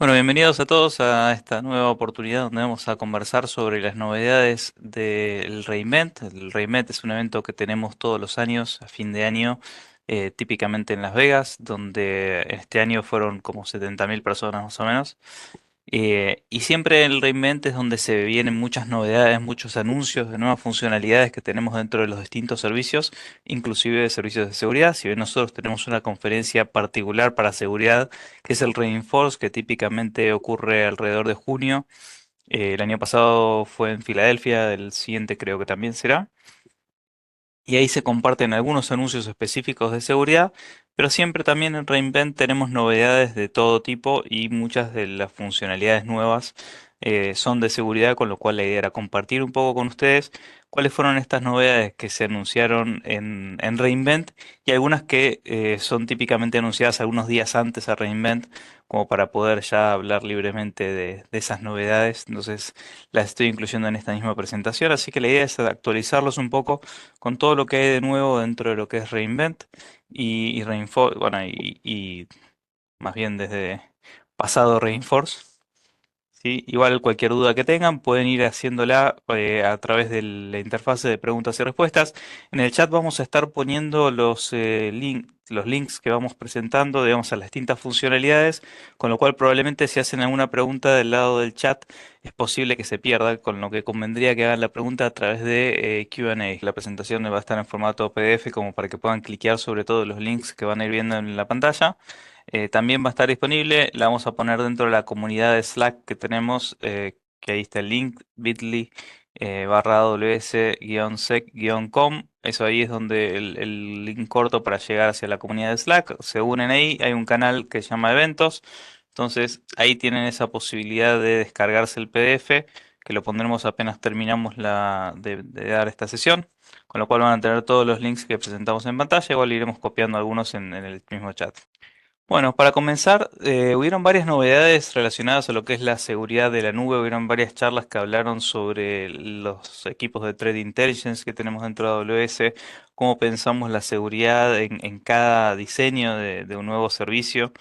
Bueno, bienvenidos a todos a esta nueva oportunidad donde vamos a conversar sobre las novedades del Reinvent. El Reinvent es un evento que tenemos todos los años, a fin de año, típicamente en Las Vegas, donde este año fueron como 70.000 personas más o menos. Y siempre el Reinvent es donde se vienen muchas novedades, muchos anuncios de nuevas funcionalidades que tenemos dentro de los distintos servicios, inclusive de servicios de seguridad. Si bien nosotros tenemos una conferencia particular para seguridad, que es el Reinforce, que típicamente ocurre alrededor de junio. El año pasado fue en Filadelfia, el siguiente creo que también será. Y ahí se comparten algunos anuncios específicos de seguridad, pero siempre también en Reinvent tenemos novedades de todo tipo y muchas de las funcionalidades nuevas son de seguridad, con lo cual la idea era compartir un poco con ustedes cuáles fueron estas novedades que se anunciaron en Reinvent y algunas que son típicamente anunciadas algunos días antes a Reinvent, como para poder ya hablar libremente de esas novedades. Entonces las estoy incluyendo en esta misma presentación, así que la idea es actualizarlos un poco con todo lo que hay de nuevo dentro de lo que es Reinvent bueno, y más bien desde pasado Reinforce. ¿Sí? Igual cualquier duda que tengan pueden ir haciéndola a través de la interfase de preguntas y respuestas. En el chat vamos a estar poniendo los links que vamos presentando, digamos, a las distintas funcionalidades, con lo cual probablemente si hacen alguna pregunta del lado del chat es posible que se pierda, con lo que convendría que hagan la pregunta a través de Q&A. La presentación va a estar en formato PDF como para que puedan cliquear sobre todos los links que van a ir viendo en la pantalla. También va a estar disponible, la vamos a poner dentro de la comunidad de Slack que tenemos, que ahí está el link, bit.ly /ws-sec-com. Eso ahí es donde el link corto para llegar hacia la comunidad de Slack. Se unen ahí, hay un canal que se llama Eventos. Entonces ahí tienen esa posibilidad de descargarse el PDF, que lo pondremos apenas terminamos de dar esta sesión. Con lo cual van a tener todos los links que presentamos en pantalla. Igual iremos copiando algunos en el mismo chat. Bueno, para comenzar, hubieron varias novedades relacionadas a lo que es la seguridad de la nube. Hubieron varias charlas que hablaron sobre los equipos de Threat Intelligence que tenemos dentro de AWS, cómo pensamos la seguridad en cada diseño de un nuevo servicio.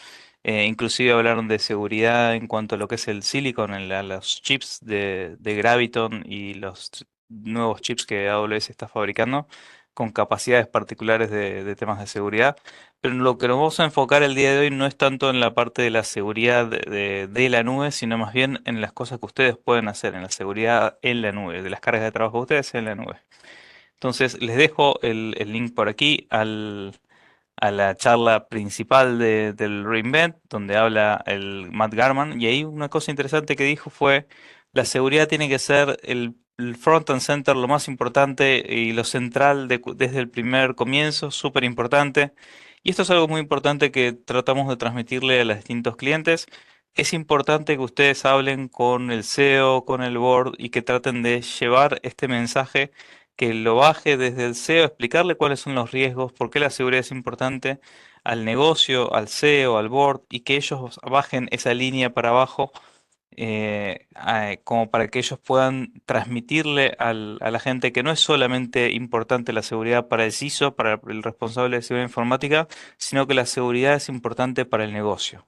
Inclusive hablaron de seguridad en cuanto a lo que es el silicon, los chips de Graviton y los nuevos chips que AWS está fabricando con capacidades particulares de temas de seguridad. Pero lo que nos vamos a enfocar el día de hoy no es tanto en la parte de la seguridad de la nube, sino más bien en las cosas que ustedes pueden hacer, en la seguridad en la nube, de las cargas de trabajo de ustedes en la nube. Entonces, les dejo el link por aquí a la charla principal del Reinvent, donde habla el Matt Garman, y ahí una cosa interesante que dijo fue, la seguridad tiene que ser el front and center, lo más importante y lo central desde el primer comienzo, súper importante. Y esto es algo muy importante que tratamos de transmitirle a los distintos clientes. Es importante que ustedes hablen con el CEO, con el board y que traten de llevar este mensaje, que lo baje desde el CEO, explicarle cuáles son los riesgos, por qué la seguridad es importante al negocio, al CEO, al board, y que ellos bajen esa línea para abajo, como para que ellos puedan transmitirle a la gente que no es solamente importante la seguridad para el CISO, para el responsable de seguridad informática, sino que la seguridad es importante para el negocio.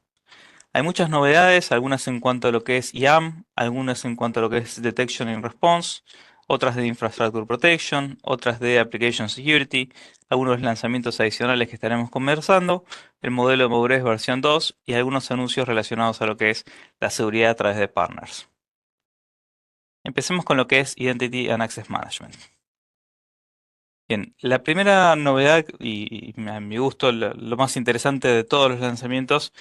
Hay muchas novedades, algunas en cuanto a lo que es IAM, algunas en cuanto a lo que es Detection and Response, otras de Infrastructure Protection, otras de Application Security, algunos lanzamientos adicionales que estaremos conversando, el modelo de madurez versión 2 y algunos anuncios relacionados a lo que es la seguridad a través de partners. Empecemos con lo que es Identity and Access Management. Bien, la primera novedad y a mi gusto lo más interesante de todos los lanzamientos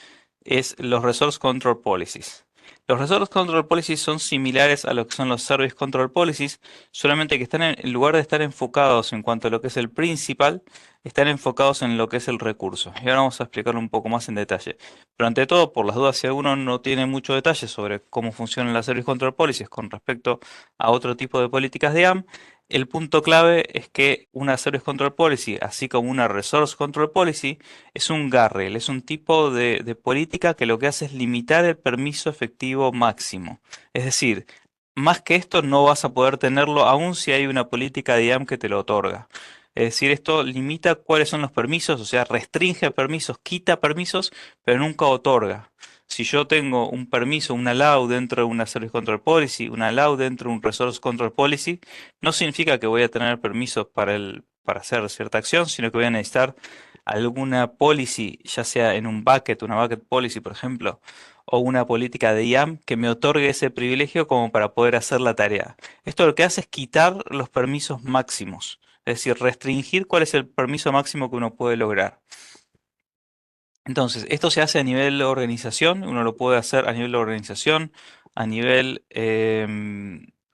es los Resource Control Policies. Los Resource Control Policies son similares a lo que son los Service Control Policies, solamente que están en lugar de estar enfocados en cuanto a lo que es el principal, están enfocados en lo que es el recurso. Y ahora vamos a explicarlo un poco más en detalle. Pero ante todo, por las dudas, si alguno no tiene mucho detalle sobre cómo funcionan las Service Control Policies con respecto a otro tipo de políticas de AM, el punto clave es que una Service Control Policy, así como una Resource Control Policy, es un guardrail, es un tipo de política que lo que hace es limitar el permiso efectivo máximo. Es decir, más que esto no vas a poder tenerlo aun si hay una política de IAM que te lo otorga. Es decir, esto limita cuáles son los permisos, o sea, restringe permisos, quita permisos, pero nunca otorga. si yo tengo un permiso, un allow dentro de una Service Control Policy, un allow dentro de un Resource Control Policy, no significa que voy a tener permisos para hacer cierta acción, sino que voy a necesitar alguna policy, ya sea en un bucket, una bucket policy, por ejemplo, o una política de IAM que me otorgue ese privilegio como para poder hacer la tarea. Esto lo que hace es quitar los permisos máximos, es decir, restringir cuál es el permiso máximo que uno puede lograr. Entonces, esto se hace a nivel organización, uno lo puede hacer a nivel de organización, a nivel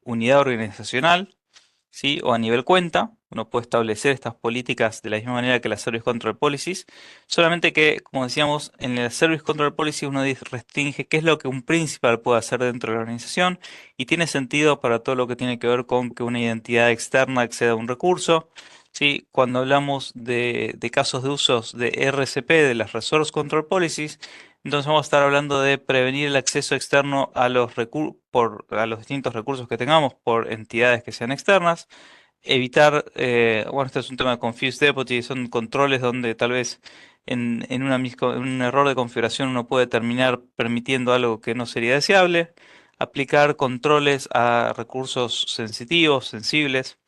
unidad organizacional, ¿sí? O a nivel cuenta, uno puede establecer estas políticas de la misma manera que las Service Control Policies, solamente que, como decíamos, en la Service Control Policy uno restringe qué es lo que un principal puede hacer dentro de la organización y tiene sentido para todo lo que tiene que ver con que una identidad externa acceda a un recurso. Sí, cuando hablamos de casos de usos de RCP, de las Resource Control Policies, entonces vamos a estar hablando de prevenir el acceso externo a a los distintos recursos que tengamos por entidades que sean externas. Evitar, bueno, este es un tema de Confused Deputy, son controles donde tal vez en un error de configuración uno puede terminar permitiendo algo que no sería deseable. Aplicar controles a recursos sensitivos, sensibles.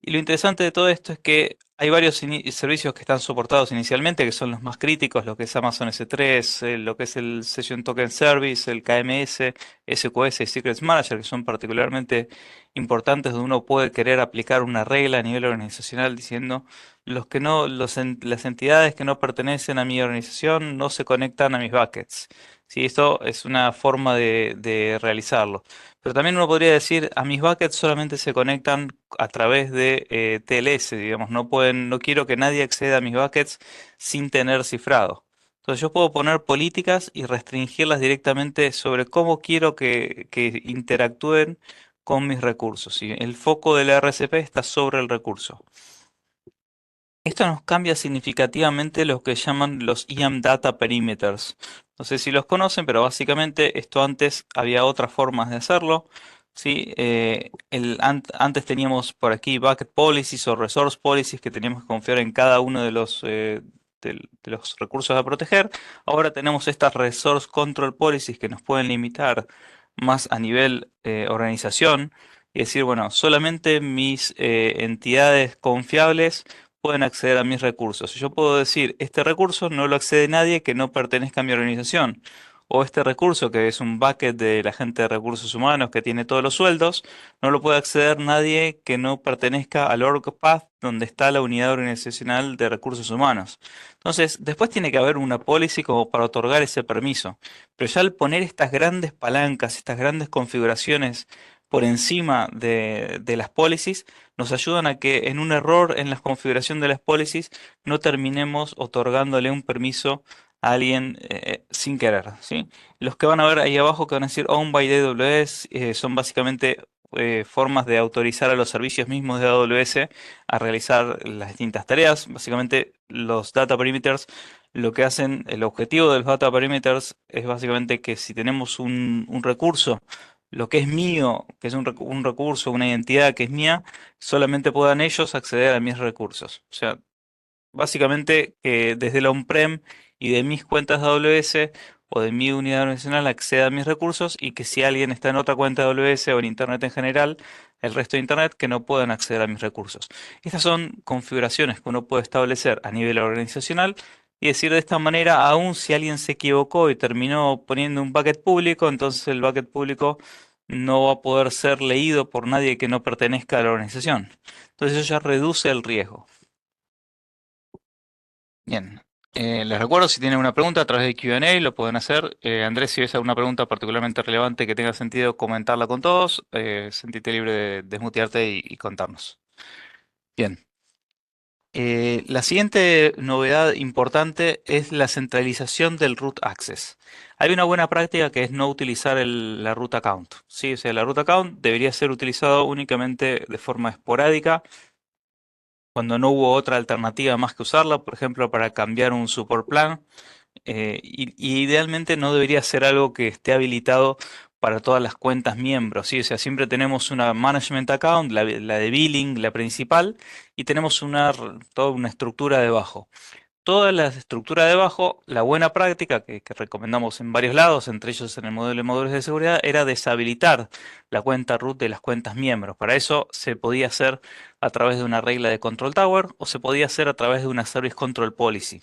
Y lo interesante de todo esto es que hay varios servicios que están soportados inicialmente, que son los más críticos, lo que es Amazon S3, lo que es el Session Token Service, el KMS, SQS y Secrets Manager, que son particularmente importantes, donde uno puede querer aplicar una regla a nivel organizacional diciendo las entidades que no pertenecen a mi organización no se conectan a mis buckets. Sí, esto es una forma de realizarlo. Pero también uno podría decir, a mis buckets solamente se conectan a través de TLS, digamos, no quiero que nadie acceda a mis buckets sin tener cifrado. Entonces yo puedo poner políticas y restringirlas directamente sobre cómo quiero que interactúen con mis recursos. ¿Sí? El foco del RCP está sobre el recurso. Esto nos cambia significativamente lo que llaman los IAM Data Perimeters. No sé si los conocen, pero básicamente esto antes había otras formas de hacerlo. ¿Sí? Antes teníamos por aquí Bucket Policies o Resource Policies que teníamos que confiar en cada uno de los recursos a proteger. Ahora tenemos estas Resource Control Policies que nos pueden limitar más a nivel organización y decir, bueno, solamente mis entidades confiables pueden acceder a mis recursos. Yo puedo decir, este recurso no lo accede nadie que no pertenezca a mi organización. O este recurso, que es un bucket de la gente de recursos humanos que tiene todos los sueldos, no lo puede acceder nadie que no pertenezca al org path donde está la unidad organizacional de recursos humanos. Entonces, después tiene que haber una policy como para otorgar ese permiso. Pero ya al poner estas grandes palancas, estas grandes configuraciones por encima de las policies, nos ayudan a que en un error en la configuración de las policies no terminemos otorgándole un permiso a alguien sin querer, ¿sí? Los que van a ver ahí abajo que van a decir Owned by AWS son básicamente formas de autorizar a los servicios mismos de AWS a realizar las distintas tareas. Básicamente los data perimeters lo que hacen, el objetivo de los data perimeters es básicamente que si tenemos un recurso, lo que es mío, que es un recurso, una identidad que es mía, solamente puedan ellos acceder a mis recursos. O sea, básicamente que desde el on-prem y de mis cuentas de AWS o de mi unidad organizacional acceda a mis recursos y que si alguien está en otra cuenta de AWS o en Internet en general, el resto de Internet, que no puedan acceder a mis recursos. Estas son configuraciones que uno puede establecer a nivel organizacional y decir de esta manera, aun si alguien se equivocó y terminó poniendo un bucket público, entonces el bucket público no va a poder ser leído por nadie que no pertenezca a la organización. Entonces eso ya reduce el riesgo. Bien. Les recuerdo, si tienen una pregunta a través de Q&A, lo pueden hacer. Andrés, si ves alguna pregunta particularmente relevante que tenga sentido comentarla con todos, sentite libre de desmutearte y contarnos. Bien. La siguiente novedad importante es la centralización del root access. Hay una buena práctica que es no utilizar la root account. Sí, o sea, la root account debería ser utilizado únicamente de forma esporádica cuando no hubo otra alternativa más que usarla, por ejemplo, para cambiar un support plan. Y idealmente no debería ser algo que esté habilitado para todas las cuentas miembros, ¿sí? O sea, siempre tenemos una management account, la de billing, la principal, y tenemos toda una estructura debajo. toda la estructura de abajo, la buena práctica que recomendamos en varios lados, entre ellos en el modelo de módulos de seguridad, era deshabilitar la cuenta root de las cuentas miembros. Para eso se podía hacer a través de una regla de control tower o se podía hacer a través de una service control policy.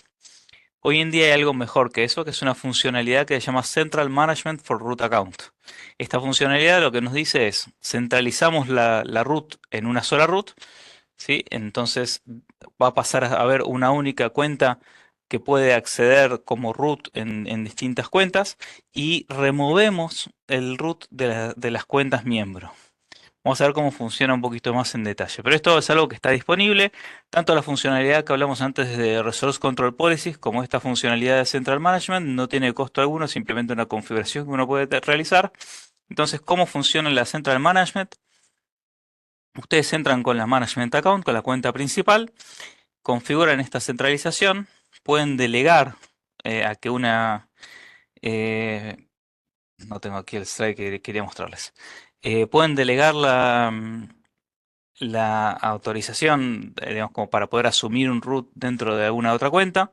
Hoy en día hay algo mejor que eso, que es una funcionalidad que se llama Central Management for Root Account. Esta funcionalidad lo que nos dice es, centralizamos la root en una sola root, ¿sí? Entonces va a pasar a haber una única cuenta que puede acceder como root en distintas cuentas y removemos el root de las cuentas miembro. Vamos a ver cómo funciona un poquito más en detalle. Pero esto es algo que está disponible, tanto la funcionalidad que hablamos antes de Resource Control Policies como esta funcionalidad de Central Management no tiene costo alguno, simplemente una configuración que uno puede realizar. Entonces, ¿cómo funciona la Central Management? Ustedes entran con la Management Account, con la cuenta principal, configuran esta centralización, pueden delegar a que una... eh, no tengo aquí el slide que quería mostrarles. Pueden delegar la autorización, digamos, como para poder asumir un root dentro de alguna otra cuenta.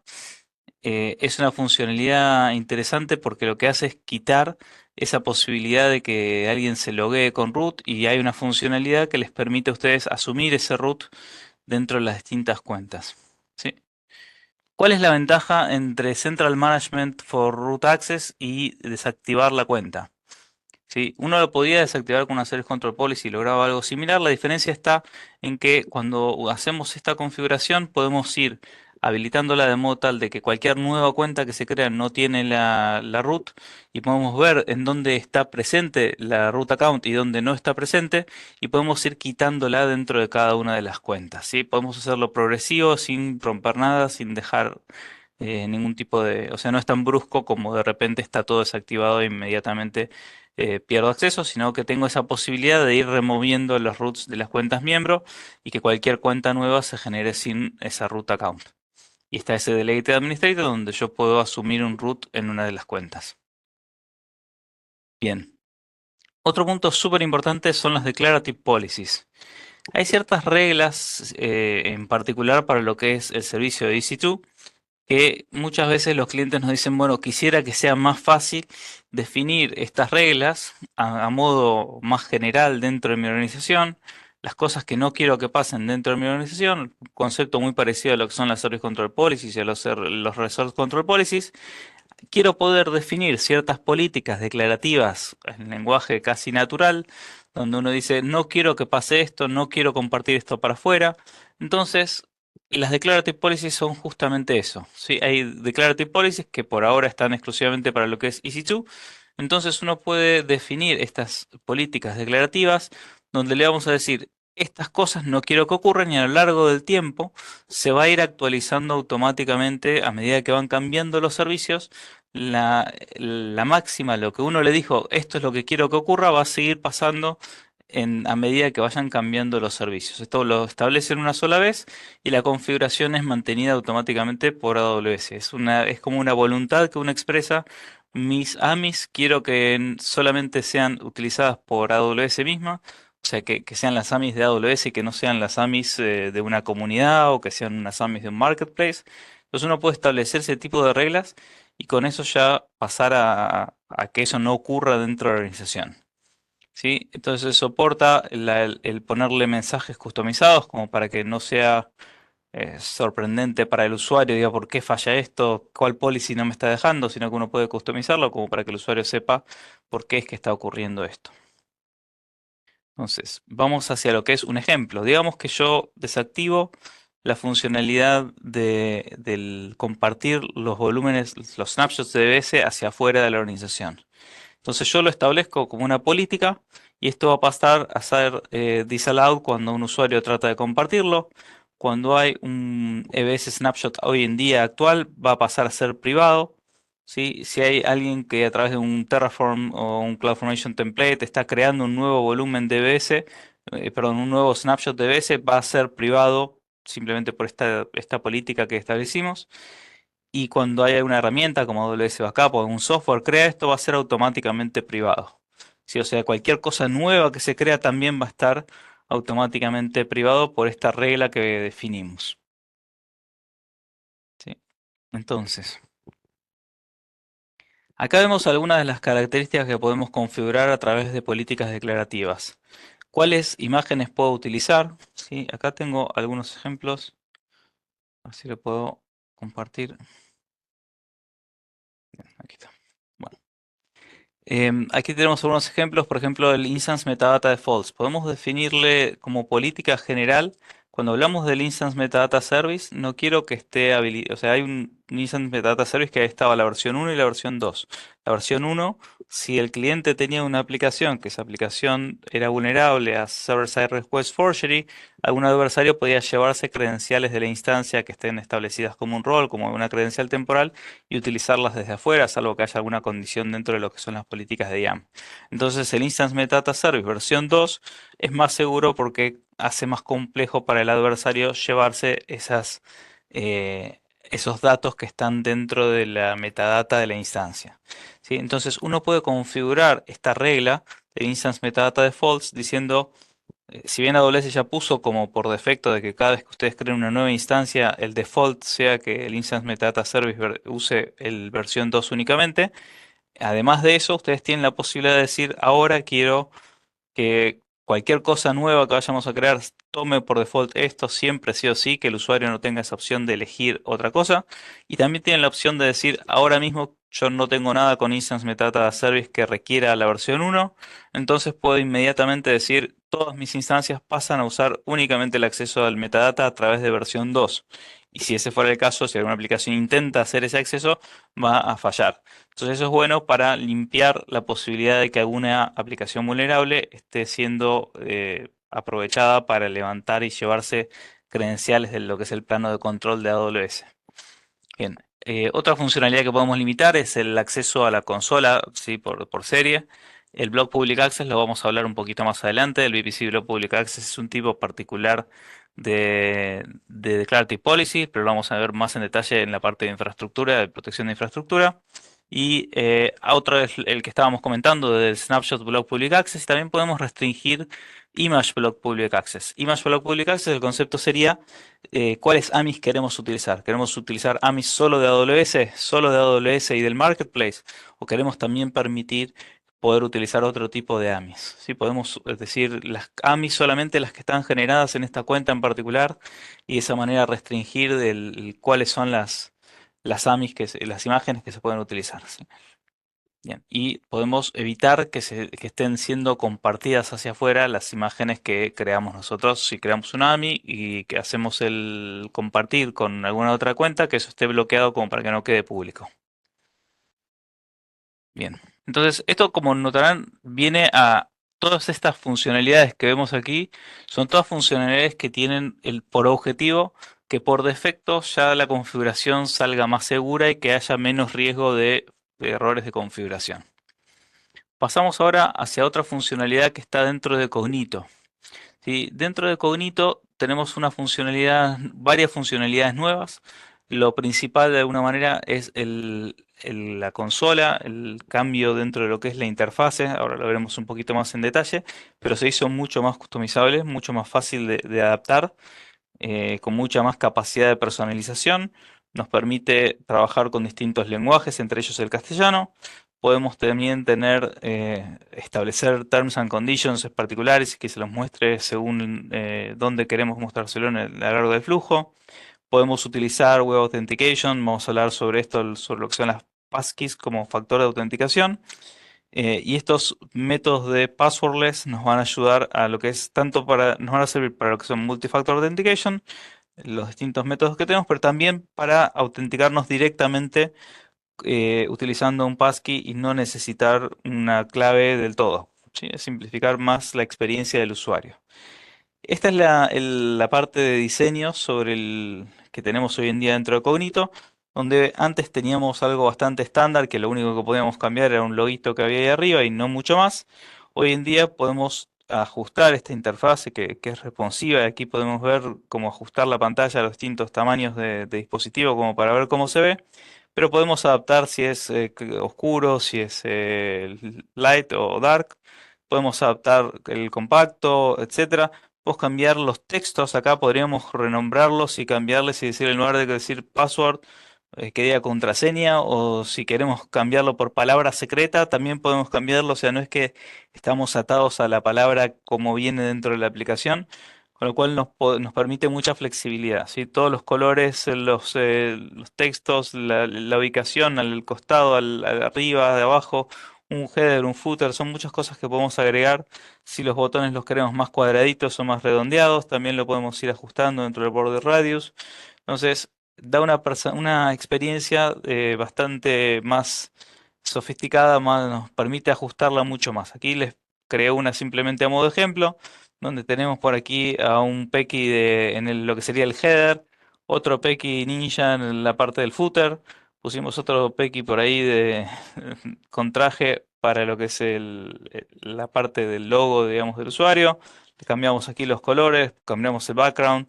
Es una funcionalidad interesante porque lo que hace es quitar esa posibilidad de que alguien se loguee con root y hay una funcionalidad que les permite a ustedes asumir ese root dentro de las distintas cuentas. ¿Sí? ¿Cuál es la ventaja entre Central Management for Root Access y desactivar la cuenta? Sí, uno lo podía desactivar con una Service Control Policy y lograba algo similar. La diferencia está en que cuando hacemos esta configuración podemos ir habilitándola de modo tal de que cualquier nueva cuenta que se crea no tiene la root y podemos ver en dónde está presente la root account y dónde no está presente y podemos ir quitándola dentro de cada una de las cuentas. ¿Sí? Podemos hacerlo progresivo sin romper nada, sin dejar ningún tipo de, o sea, no es tan brusco como de repente está todo desactivado e inmediatamente pierdo acceso, sino que tengo esa posibilidad de ir removiendo los roots de las cuentas miembro y que cualquier cuenta nueva se genere sin esa root account. Y está ese Delegated Administrator donde yo puedo asumir un root en una de las cuentas. Bien. Otro punto súper importante son las Declarative Policies. Hay ciertas reglas en particular para lo que es el servicio de EC2 que muchas veces los clientes nos dicen, bueno, quisiera que sea más fácil definir estas reglas a modo más general dentro de mi organización, las cosas que no quiero que pasen dentro de mi organización, un concepto muy parecido a lo que son las Service Control Policies y a los Resource Control Policies. Quiero poder definir ciertas políticas declarativas en lenguaje casi natural, donde uno dice, no quiero que pase esto, no quiero compartir esto para afuera. Entonces, las declarative policies son justamente eso. ¿Sí? Hay declarative policies que por ahora están exclusivamente para lo que es EC2. Entonces uno puede definir estas políticas declarativas donde le vamos a decir, estas cosas no quiero que ocurran y a lo largo del tiempo se va a ir actualizando automáticamente a medida que van cambiando los servicios. La máxima, lo que uno le dijo, esto es lo que quiero que ocurra, va a seguir pasando a medida que vayan cambiando los servicios. Esto lo establecen una sola vez y la configuración es mantenida automáticamente por AWS. Es como una voluntad que uno expresa. Mis AMIs quiero que solamente sean utilizadas por AWS misma, o sea, que sean las AMIs de AWS y que no sean las AMIs de una comunidad o que sean unas AMIs de un marketplace. Entonces uno puede establecer ese tipo de reglas y con eso ya pasar a que eso no ocurra dentro de la organización. ¿Sí? Entonces soporta el ponerle mensajes customizados como para que no sea sorprendente para el usuario, diga por qué falla esto, cuál policy no me está dejando, sino que uno puede customizarlo como para que el usuario sepa por qué es que está ocurriendo esto. Entonces, vamos hacia lo que es un ejemplo. Digamos que yo desactivo la funcionalidad del compartir los volúmenes, los snapshots de DBS hacia afuera de la organización. Entonces yo lo establezco como una política y esto va a pasar a ser disallowed cuando un usuario trata de compartirlo. Cuando hay un EBS snapshot hoy en día actual va a pasar a ser privado. ¿Sí? Si hay alguien que a través de un Terraform o un CloudFormation template está creando un nuevo volumen de EBS, perdón, un nuevo snapshot de EBS, va a ser privado simplemente por esta política que establecimos. Y cuando hay una herramienta como AWS Backup o un software crea esto, va a ser automáticamente privado. Sí, o sea, cualquier cosa nueva que se crea también va a estar automáticamente privado por esta regla que definimos. ¿Sí? Entonces, acá vemos algunas de las características que podemos configurar a través de políticas declarativas. ¿Cuáles imágenes puedo utilizar? Sí, acá tengo algunos ejemplos. Así lo puedo compartir. Aquí está. Bueno. Aquí tenemos algunos ejemplos, por ejemplo, el instance metadata defaults. Podemos definirle como política general. Cuando hablamos del instance metadata service, no quiero que esté habilitado. O sea, hay un instance metadata service que estaba la versión 1 y la versión 2. La versión 1, si el cliente tenía una aplicación, que esa aplicación era vulnerable a server-side request forgery, algún adversario podía llevarse credenciales de la instancia que estén establecidas como un rol, como una credencial temporal y utilizarlas desde afuera, salvo que haya alguna condición dentro de lo que son las políticas de IAM. Entonces el Instance Metadata Service versión 2 es más seguro porque hace más complejo para el adversario llevarse esos datos que están dentro de la metadata de la instancia. ¿Sí? Entonces uno puede configurar esta regla del Instance Metadata Defaults diciendo si bien AWS ya puso como por defecto de que cada vez que ustedes creen una nueva instancia, el default sea que el Instance Metadata Service use el versión 2 únicamente, además de eso, ustedes tienen la posibilidad de decir, ahora quiero que cualquier cosa nueva que vayamos a crear tome por default esto, siempre sí o sí, que el usuario no tenga esa opción de elegir otra cosa. Y también tienen la opción de decir, ahora mismo yo no tengo nada con Instance Metadata Service que requiera la versión 1, entonces puedo inmediatamente decir, todas mis instancias pasan a usar únicamente el acceso al metadata a través de versión 2. Y si ese fuera el caso, si alguna aplicación intenta hacer ese acceso, va a fallar. Entonces eso es bueno para limpiar la posibilidad de que alguna aplicación vulnerable esté siendo aprovechada para levantar y llevarse credenciales de lo que es el plano de control de AWS. Bien, otra funcionalidad que podemos limitar es el acceso a la consola, ¿sí? por serie. El Block Public Access lo vamos a hablar un poquito más adelante. El VPC Block Public Access es un tipo particular de Declarative Policy, pero lo vamos a ver más en detalle en la parte de infraestructura, de protección de infraestructura. Y otro es el que estábamos comentando del Snapshot Block Public Access. También podemos restringir Image Block Public Access. Image Block Public Access, el concepto sería cuáles AMIs queremos utilizar. ¿Queremos utilizar AMIs solo de AWS y del Marketplace? ¿O queremos también permitir poder utilizar otro tipo de AMIs? ¿Sí? Podemos, es decir, las AMIs solamente las que están generadas en esta cuenta en particular y de esa manera restringir cuáles son las AMIs, las imágenes que se pueden utilizar. ¿Sí? Bien, y podemos evitar que estén siendo compartidas hacia afuera las imágenes que creamos nosotros. Si creamos un AMI y que hacemos el compartir con alguna otra cuenta, que eso esté bloqueado como para que no quede público. Bien, entonces esto, como notarán, viene a todas estas funcionalidades que vemos aquí, son todas funcionalidades que tienen por objetivo que por defecto ya la configuración salga más segura y que haya menos riesgo de errores de configuración. Pasamos ahora hacia otra funcionalidad que está dentro de Cognito. ¿Sí? Dentro de Cognito tenemos varias funcionalidades nuevas. Lo principal de alguna manera es la consola, el cambio dentro de lo que es la interfase. Ahora lo veremos un poquito más en detalle, pero se hizo mucho más customizable, mucho más fácil de adaptar, con mucha más capacidad de personalización. Nos permite trabajar con distintos lenguajes, entre ellos el castellano. Podemos también establecer terms and conditions particulares y que se los muestre según dónde queremos mostrárselo a lo largo del flujo. Podemos utilizar Web Authentication, vamos a hablar sobre esto, sobre lo que son las passkeys como factor de autenticación. Y estos métodos de passwordless nos van a ayudar a lo que es nos van a servir para lo que son multifactor authentication, los distintos métodos que tenemos, pero también para autenticarnos directamente utilizando un passkey y no necesitar una clave del todo. ¿Sí? Es simplificar más la experiencia del usuario. Esta es la parte de diseño sobre el que tenemos hoy en día dentro de Cognito, donde antes teníamos algo bastante estándar, que lo único que podíamos cambiar era un loguito que había ahí arriba y no mucho más. Hoy en día podemos ajustar esta interfase que es responsiva y aquí podemos ver cómo ajustar la pantalla a los distintos tamaños de dispositivo como para ver cómo se ve, pero podemos adaptar si es oscuro, si es light o dark, podemos adaptar el compacto, etcétera. Podemos cambiar los textos, acá podríamos renombrarlos y cambiarles y decir en lugar de decir password, que diga contraseña, o si queremos cambiarlo por palabra secreta, también podemos cambiarlo. O sea, no es que estamos atados a la palabra como viene dentro de la aplicación, con lo cual nos permite mucha flexibilidad, ¿sí? Todos los colores, los textos, la ubicación al costado, al arriba, de abajo, un header, un footer, son muchas cosas que podemos agregar. Si los botones los queremos más cuadraditos o más redondeados, también lo podemos ir ajustando dentro del border radius. Entonces, da una experiencia bastante más sofisticada, nos permite ajustarla mucho más. Aquí les creé una simplemente a modo de ejemplo, donde tenemos por aquí a un Peki lo que sería el header, otro Peki ninja en la parte del footer, pusimos otro Peki por ahí con traje para lo que es la parte del logo, digamos, del usuario. Le cambiamos aquí los colores, cambiamos el background.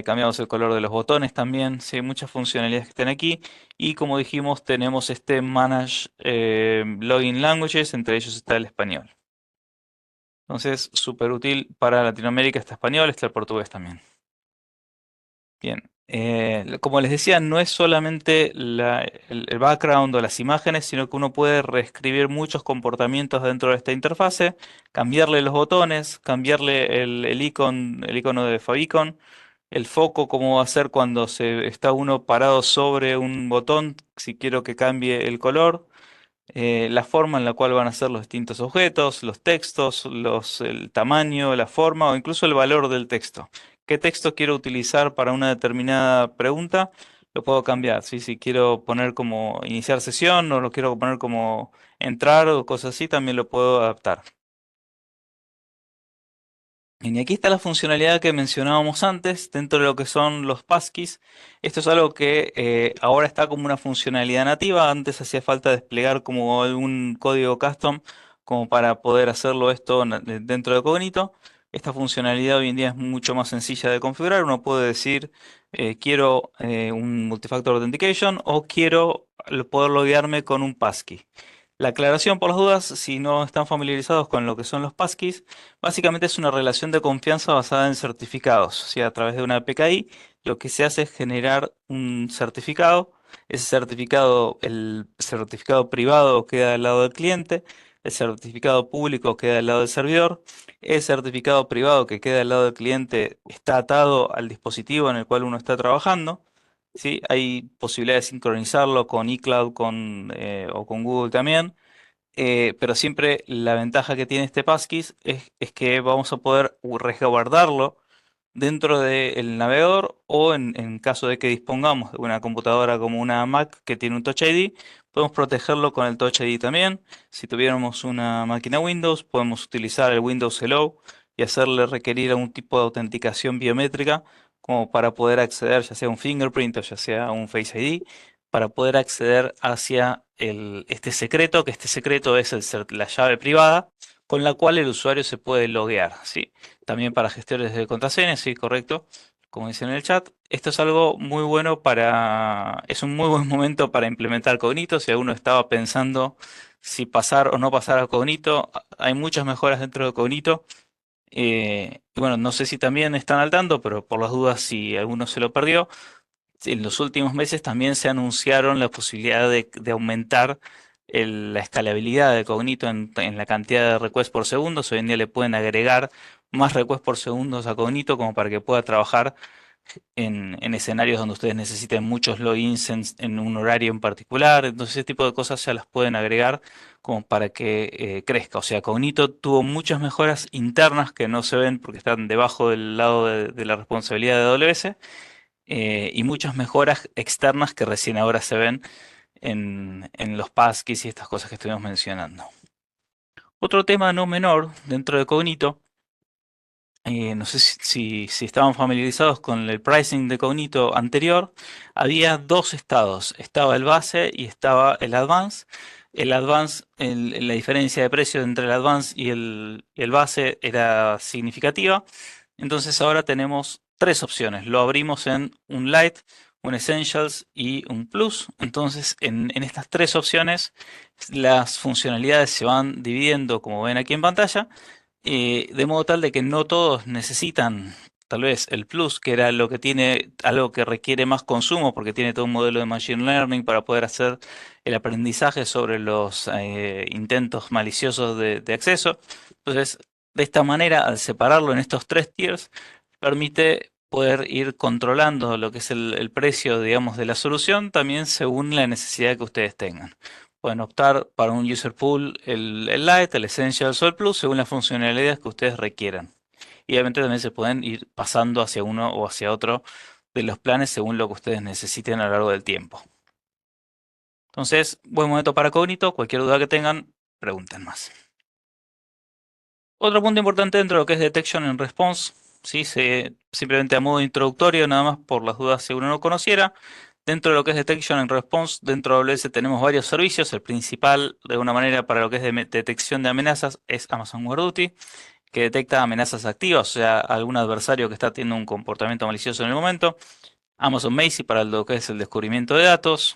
Cambiamos el color de los botones también, sí, muchas funcionalidades que están aquí. Y como dijimos, tenemos este Manage Login Languages, entre ellos está el español. Entonces, súper útil para Latinoamérica, está español, está el portugués también. Bien, como les decía, no es solamente el background o las imágenes, sino que uno puede reescribir muchos comportamientos dentro de esta interfase, cambiarle los botones, cambiarle el icono de favicon, el foco, cómo va a ser cuando está uno parado sobre un botón, si quiero que cambie el color, la forma en la cual van a ser los distintos objetos, los textos, el tamaño, la forma o incluso el valor del texto. ¿Qué texto quiero utilizar para una determinada pregunta? Lo puedo cambiar. ¿Sí? Si quiero poner como iniciar sesión o lo quiero poner como entrar o cosas así, también lo puedo adaptar. Y aquí está la funcionalidad que mencionábamos antes dentro de lo que son los passkeys. Esto es algo que ahora está como una funcionalidad nativa. Antes hacía falta desplegar como algún código custom como para poder hacerlo esto dentro de Cognito. Esta funcionalidad hoy en día es mucho más sencilla de configurar. Uno puede decir quiero un multifactor authentication o quiero poder loguearme con un passkey. La aclaración por las dudas, si no están familiarizados con lo que son los passkeys, básicamente es una relación de confianza basada en certificados. O sea, a través de una PKI, lo que se hace es generar un certificado. Ese certificado, el certificado privado queda del lado del cliente, el certificado público queda del lado del servidor. El certificado privado que queda del lado del cliente está atado al dispositivo en el cual uno está trabajando. ¿Sí? Hay posibilidad de sincronizarlo con iCloud o con Google también. Pero siempre la ventaja que tiene este passkeys es que vamos a poder resguardarlo dentro del navegador o en caso de que dispongamos de una computadora como una Mac que tiene un Touch ID, podemos protegerlo con el Touch ID también. Si tuviéramos una máquina Windows, podemos utilizar el Windows Hello y hacerle requerir algún tipo de autenticación biométrica como para poder acceder ya sea a un fingerprint o ya sea a un Face ID, para poder acceder hacia este secreto, que este secreto es la llave privada con la cual el usuario se puede loguear, ¿sí? También para gestores de contraseñas, sí, correcto. Como dicen en el chat, esto es algo muy bueno es un muy buen momento para implementar Cognito. Si alguno estaba pensando si pasar o no pasar a Cognito, hay muchas mejoras dentro de Cognito. Y bueno, no sé si también están al tanto, pero por las dudas, si alguno se lo perdió, en los últimos meses también se anunciaron la posibilidad de aumentar la escalabilidad de Cognito en la cantidad de requests por segundo. Hoy en día le pueden agregar más requests por segundo a Cognito como para que pueda trabajar en escenarios donde ustedes necesiten muchos logins en un horario en particular. Entonces, ese tipo de cosas ya las pueden agregar como para que crezca. O sea, Cognito tuvo muchas mejoras internas que no se ven porque están debajo del lado de la responsabilidad de AWS, y muchas mejoras externas que recién ahora se ven en los passkeys y estas cosas que estuvimos mencionando. Otro tema no menor dentro de Cognito, no sé si estaban familiarizados con el pricing de Cognito anterior, había dos estados, estaba el base y estaba el advance. El advance, la diferencia de precio entre el advance y el base era significativa. Entonces ahora tenemos tres opciones. Lo abrimos en un Lite, un Essentials y un Plus. Entonces en estas tres opciones las funcionalidades se van dividiendo como ven aquí en pantalla, de modo tal de que no todos necesitan tal vez el Plus, que era lo que tiene, algo que requiere más consumo porque tiene todo un modelo de Machine Learning para poder hacer el aprendizaje sobre los intentos maliciosos de acceso. Entonces, de esta manera, al separarlo en estos tres tiers, permite poder ir controlando lo que es el precio, digamos, de la solución, también según la necesidad que ustedes tengan. Pueden optar para un user pool, el Lite, el Essentials o el Plus, según las funcionalidades que ustedes requieran. Y obviamente también se pueden ir pasando hacia uno o hacia otro de los planes según lo que ustedes necesiten a lo largo del tiempo. Entonces, buen momento para Cognito. Cualquier duda que tengan, pregunten más. Otro punto importante dentro de lo que es Detection and Response, ¿sí? Simplemente a modo introductorio, nada más por las dudas si uno no conociera. Dentro de lo que es Detection and Response, dentro de AWS tenemos varios servicios. El principal, de una manera, para lo que es de detección de amenazas, es Amazon WarDuty, que detecta amenazas activas, o sea, algún adversario que está teniendo un comportamiento malicioso en el momento. Amazon Macy para lo que es el descubrimiento de datos,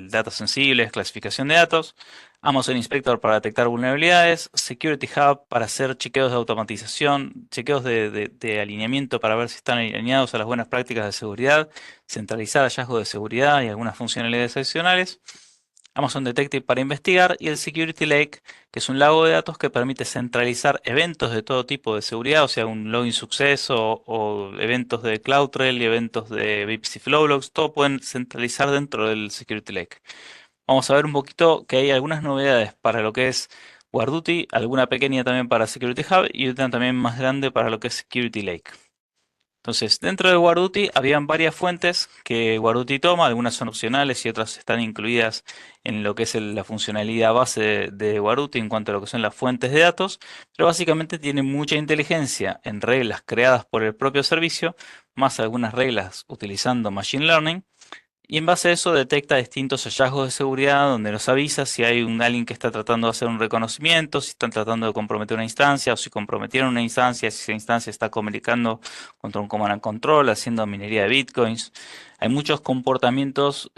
datos sensibles, clasificación de datos. Amazon Inspector para detectar vulnerabilidades. Security Hub para hacer chequeos de automatización, chequeos de alineamiento para ver si están alineados a las buenas prácticas de seguridad. Centralizar hallazgos de seguridad y algunas funcionalidades adicionales. Amazon Detective para investigar y el Security Lake, que es un lago de datos que permite centralizar eventos de todo tipo de seguridad, o sea, un login success o eventos de CloudTrail y eventos de VPC Flowlogs, todo pueden centralizar dentro del Security Lake. Vamos a ver un poquito que hay algunas novedades para lo que es WarDuty, alguna pequeña también para Security Hub y otra también más grande para lo que es Security Lake. Entonces, dentro de WarDuty habían varias fuentes que WarDuty toma, algunas son opcionales y otras están incluidas en lo que es la funcionalidad base de WarDuty en cuanto a lo que son las fuentes de datos, pero básicamente tiene mucha inteligencia en reglas creadas por el propio servicio, más algunas reglas utilizando Machine Learning, y en base a eso detecta distintos hallazgos de seguridad donde nos avisa si hay alguien que está tratando de hacer un reconocimiento, si están tratando de comprometer una instancia o si comprometieron una instancia, si esa instancia está comunicando contra un command and control, haciendo minería de bitcoins. Hay muchos comportamientos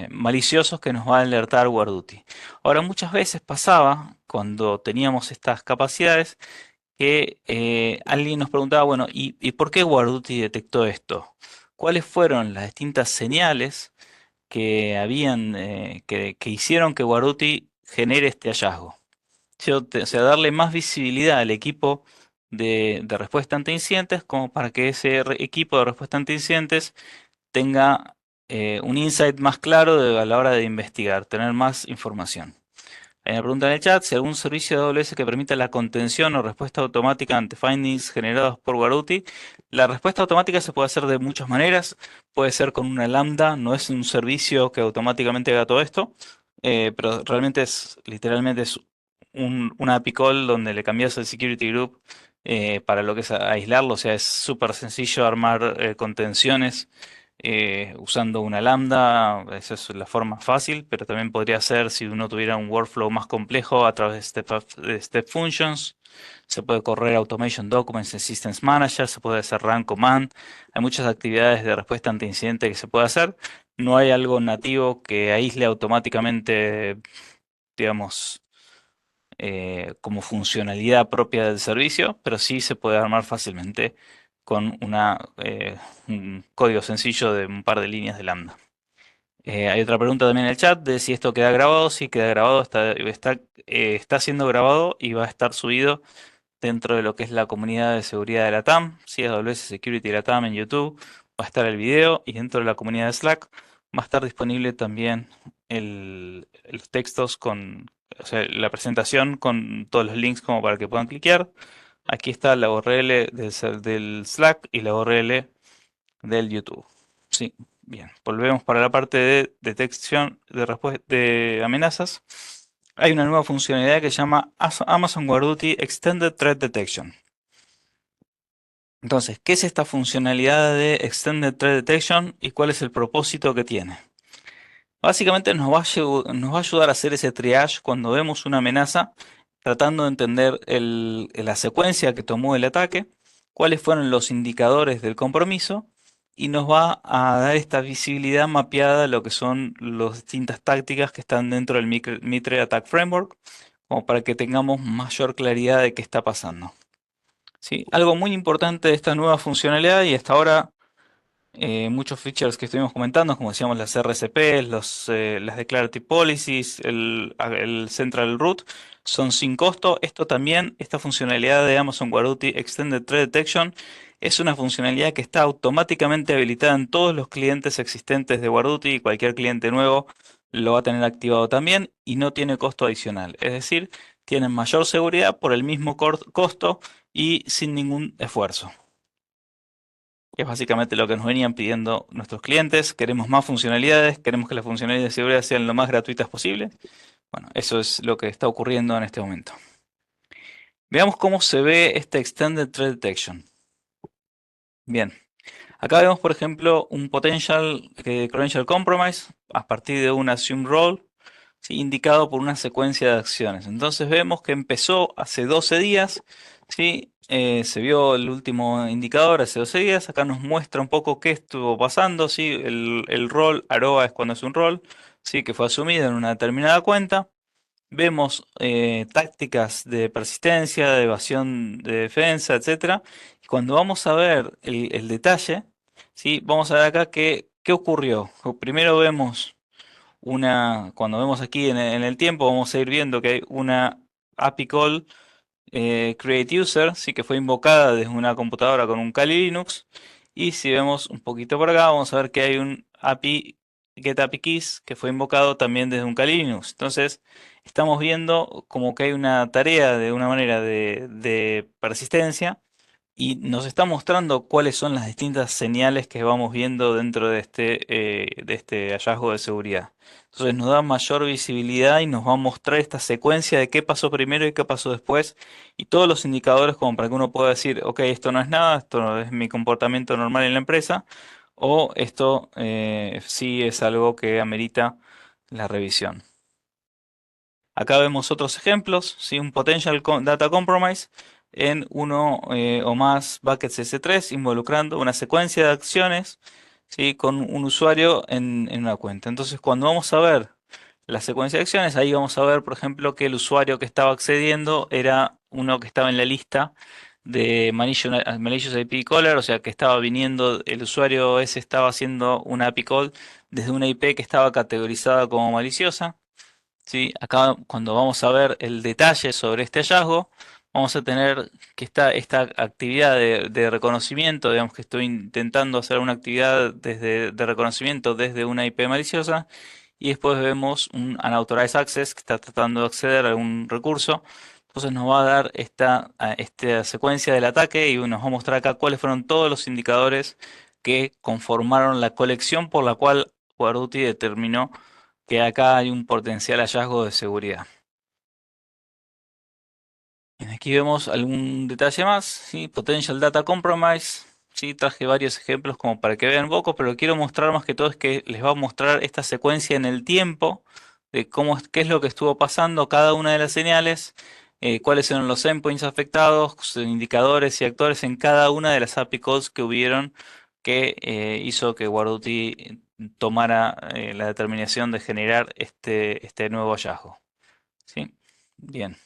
maliciosos que nos va a alertar WarDuty. Ahora, muchas veces pasaba cuando teníamos estas capacidades que alguien nos preguntaba, bueno, ¿y por qué WarDuty detectó esto? ¿Cuáles fueron las distintas señales que habían que hicieron que Guarduti genere este hallazgo? ¿Sí? O sea, darle más visibilidad al equipo de respuesta ante incidentes como para que ese equipo de respuesta ante incidentes tenga un insight más claro a la hora de investigar, tener más información. Hay una pregunta en el chat, si algún servicio de AWS que permita la contención o respuesta automática ante findings generados por Guarduty. La respuesta automática se puede hacer de muchas maneras. Puede ser con una lambda, no es un servicio que automáticamente haga todo esto, pero realmente literalmente es una API call donde le cambias el security group para lo que es aislarlo. O sea, es súper sencillo armar contenciones usando una lambda. Esa es la forma fácil, pero también podría ser si uno tuviera un workflow más complejo a través de step functions. Se puede correr Automation Documents en Systems Manager, se puede hacer Run Command. Hay muchas actividades de respuesta ante incidente que se puede hacer. No hay algo nativo que aísle automáticamente, digamos, como funcionalidad propia del servicio, pero sí se puede armar fácilmente con un código sencillo de un par de líneas de lambda. Hay otra pregunta también en el chat de si esto queda grabado. Sí, queda grabado, está siendo grabado y va a estar subido dentro de lo que es la comunidad de seguridad de la TAM, sí, AWS Security Latam en YouTube. Va a estar el video y dentro de la comunidad de Slack va a estar disponible también los textos o sea, la presentación con todos los links como para que puedan cliquear. Aquí está la URL del Slack y la URL del YouTube. Sí, bien. Volvemos para la parte de detección de amenazas. Hay una nueva funcionalidad que se llama Amazon WarDuty Extended Threat Detection. Entonces, ¿qué es esta funcionalidad de Extended Threat Detection y cuál es el propósito que tiene? Básicamente nos va a ayudar a hacer ese triage cuando vemos una amenaza, tratando de entender la secuencia que tomó el ataque, cuáles fueron los indicadores del compromiso, y nos va a dar esta visibilidad mapeada de lo que son las distintas tácticas que están dentro del Mitre Attack Framework, como para que tengamos mayor claridad de qué está pasando. ¿Sí? Algo muy importante de esta nueva funcionalidad y hasta ahora muchos features que estuvimos comentando, como decíamos las RCP, las Declarative Policies, el Central Root, son sin costo. Esto también, esta funcionalidad de Amazon Guardoti Extended Threat Detection, es una funcionalidad que está automáticamente habilitada en todos los clientes existentes de Guardoti y cualquier cliente nuevo lo va a tener activado también y no tiene costo adicional. Es decir, tienen mayor seguridad por el mismo costo y sin ningún esfuerzo. Que es básicamente lo que nos venían pidiendo nuestros clientes. Queremos más funcionalidades, queremos que las funcionalidades de seguridad sean lo más gratuitas posible. Bueno, eso es lo que está ocurriendo en este momento. Veamos cómo se ve este Extended Threat Detection. Bien, acá vemos por ejemplo un Potential Credential Compromise a partir de un Assume Role, ¿sí? Indicado por una secuencia de acciones. Entonces vemos que empezó hace 12 días, ¿sí? Se vio el último indicador hace 12 días. Acá nos muestra un poco qué estuvo pasando, ¿sí? El rol AROA es cuando es un rol, ¿sí? Que fue asumido en una determinada cuenta. Vemos tácticas de persistencia, de evasión de defensa, etcétera. Y cuando vamos a ver el detalle, ¿sí? Vamos a ver acá qué ocurrió. Primero vemos cuando vemos aquí en el tiempo, vamos a ir viendo que hay una API call create user, sí que fue invocada desde una computadora con un Kali Linux. Y si vemos un poquito por acá, vamos a ver que hay un API get API keys que fue invocado también desde un Kali Linux. Entonces, estamos viendo como que hay una tarea de una manera de persistencia y nos está mostrando cuáles son las distintas señales que vamos viendo dentro de este hallazgo de seguridad. Entonces nos da mayor visibilidad y nos va a mostrar esta secuencia de qué pasó primero y qué pasó después y todos los indicadores como para que uno pueda decir, ok, esto no es nada, esto no es mi comportamiento normal en la empresa o esto sí es algo que amerita la revisión. Acá vemos otros ejemplos, ¿sí? Un potential data compromise en uno o más buckets S3 involucrando una secuencia de acciones, ¿sí? Con un usuario en una cuenta. Entonces, cuando vamos a ver la secuencia de acciones, ahí vamos a ver, por ejemplo, que el usuario que estaba accediendo era uno que estaba en la lista de Malicious IP Caller, o sea, que estaba viniendo, el usuario ese estaba haciendo una API call desde una IP que estaba categorizada como maliciosa. ¿Sí? Acá cuando vamos a ver el detalle sobre este hallazgo, vamos a tener que esta actividad de reconocimiento, digamos que estoy intentando hacer una actividad de reconocimiento desde una IP maliciosa, y después vemos un unauthorized access que está tratando de acceder a algún recurso. Entonces nos va a dar esta secuencia del ataque y nos va a mostrar acá cuáles fueron todos los indicadores que conformaron la colección por la cual Guarduti determinó que acá hay un potencial hallazgo de seguridad. Bien, aquí vemos algún detalle más, ¿sí? Potential Data Compromise. Sí, traje varios ejemplos como para que vean un poco, pero quiero mostrar más que todo es que les va a mostrar esta secuencia en el tiempo de qué es lo que estuvo pasando cada una de las señales, cuáles eran los endpoints afectados, indicadores y actores en cada una de las API calls que hubieron que hizo que Guardoti tomara la determinación de generar este nuevo hallazgo. ¿Sí? Bien.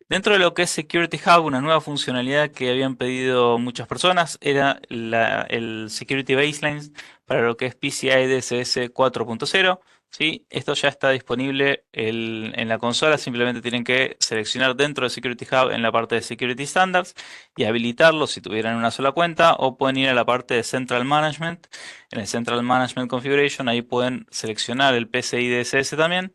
Dentro de lo que es Security Hub, una nueva funcionalidad que habían pedido muchas personas era el Security Baseline para lo que es PCI DSS 4.0. ¿Sí? Esto ya está disponible en la consola, simplemente tienen que seleccionar dentro de Security Hub en la parte de Security Standards y habilitarlo si tuvieran una sola cuenta, o pueden ir a la parte de Central Management. En el Central Management Configuration ahí pueden seleccionar el PCI DSS también